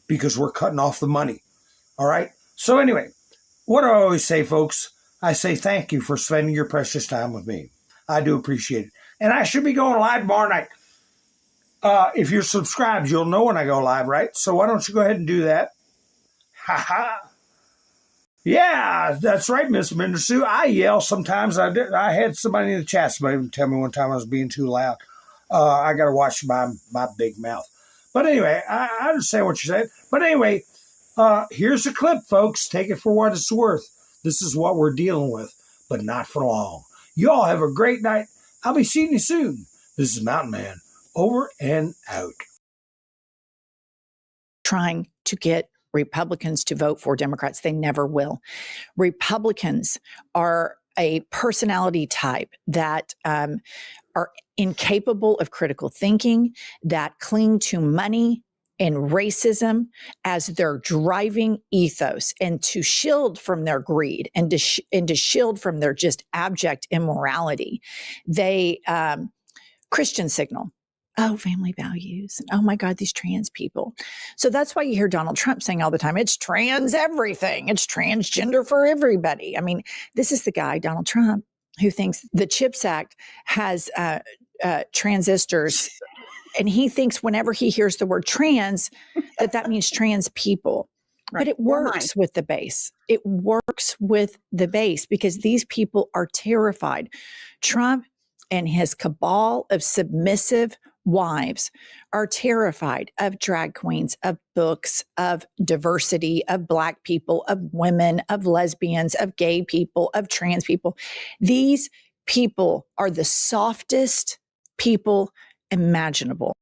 because we're cutting off the money. All right? So anyway, what do I always say, folks? I say thank you for spending your precious time with me. I do appreciate it. And I should be going live tomorrow night. If you're subscribed, you'll know when I go live, right? So why don't you go ahead and do that? Ha-ha. Yeah, that's right, Miss Mindersu. I yell sometimes. I had somebody in the chat, somebody tell me one time I was being too loud. I got to watch my big mouth. But anyway, I understand what you're saying. But anyway, here's a clip, folks. Take it for what it's worth. This is what we're dealing with, but not for long. You all have a great night. I'll be seeing you soon. This is Mountain Man, over and out. Trying to get Republicans to vote for Democrats. They never will. Republicans are a personality type that are incapable of critical thinking, that cling to money and racism as their driving ethos, and to shield from their greed and to shield from their just abject immorality. They Christian signal. Oh, family values. Oh my God, these trans people. So that's why you hear Donald Trump saying all the time, it's trans everything. It's transgender for everybody. I mean, this is the guy, Donald Trump, who thinks the CHIPS Act has transistors. And he thinks whenever he hears the word trans, that means trans people. But it works with the base. It works with the base because these people are terrified. Trump and his cabal of submissive wives are terrified of drag queens, of books, of diversity, of Black people, of women, of lesbians, of gay people, of trans people. These people are the softest people imaginable.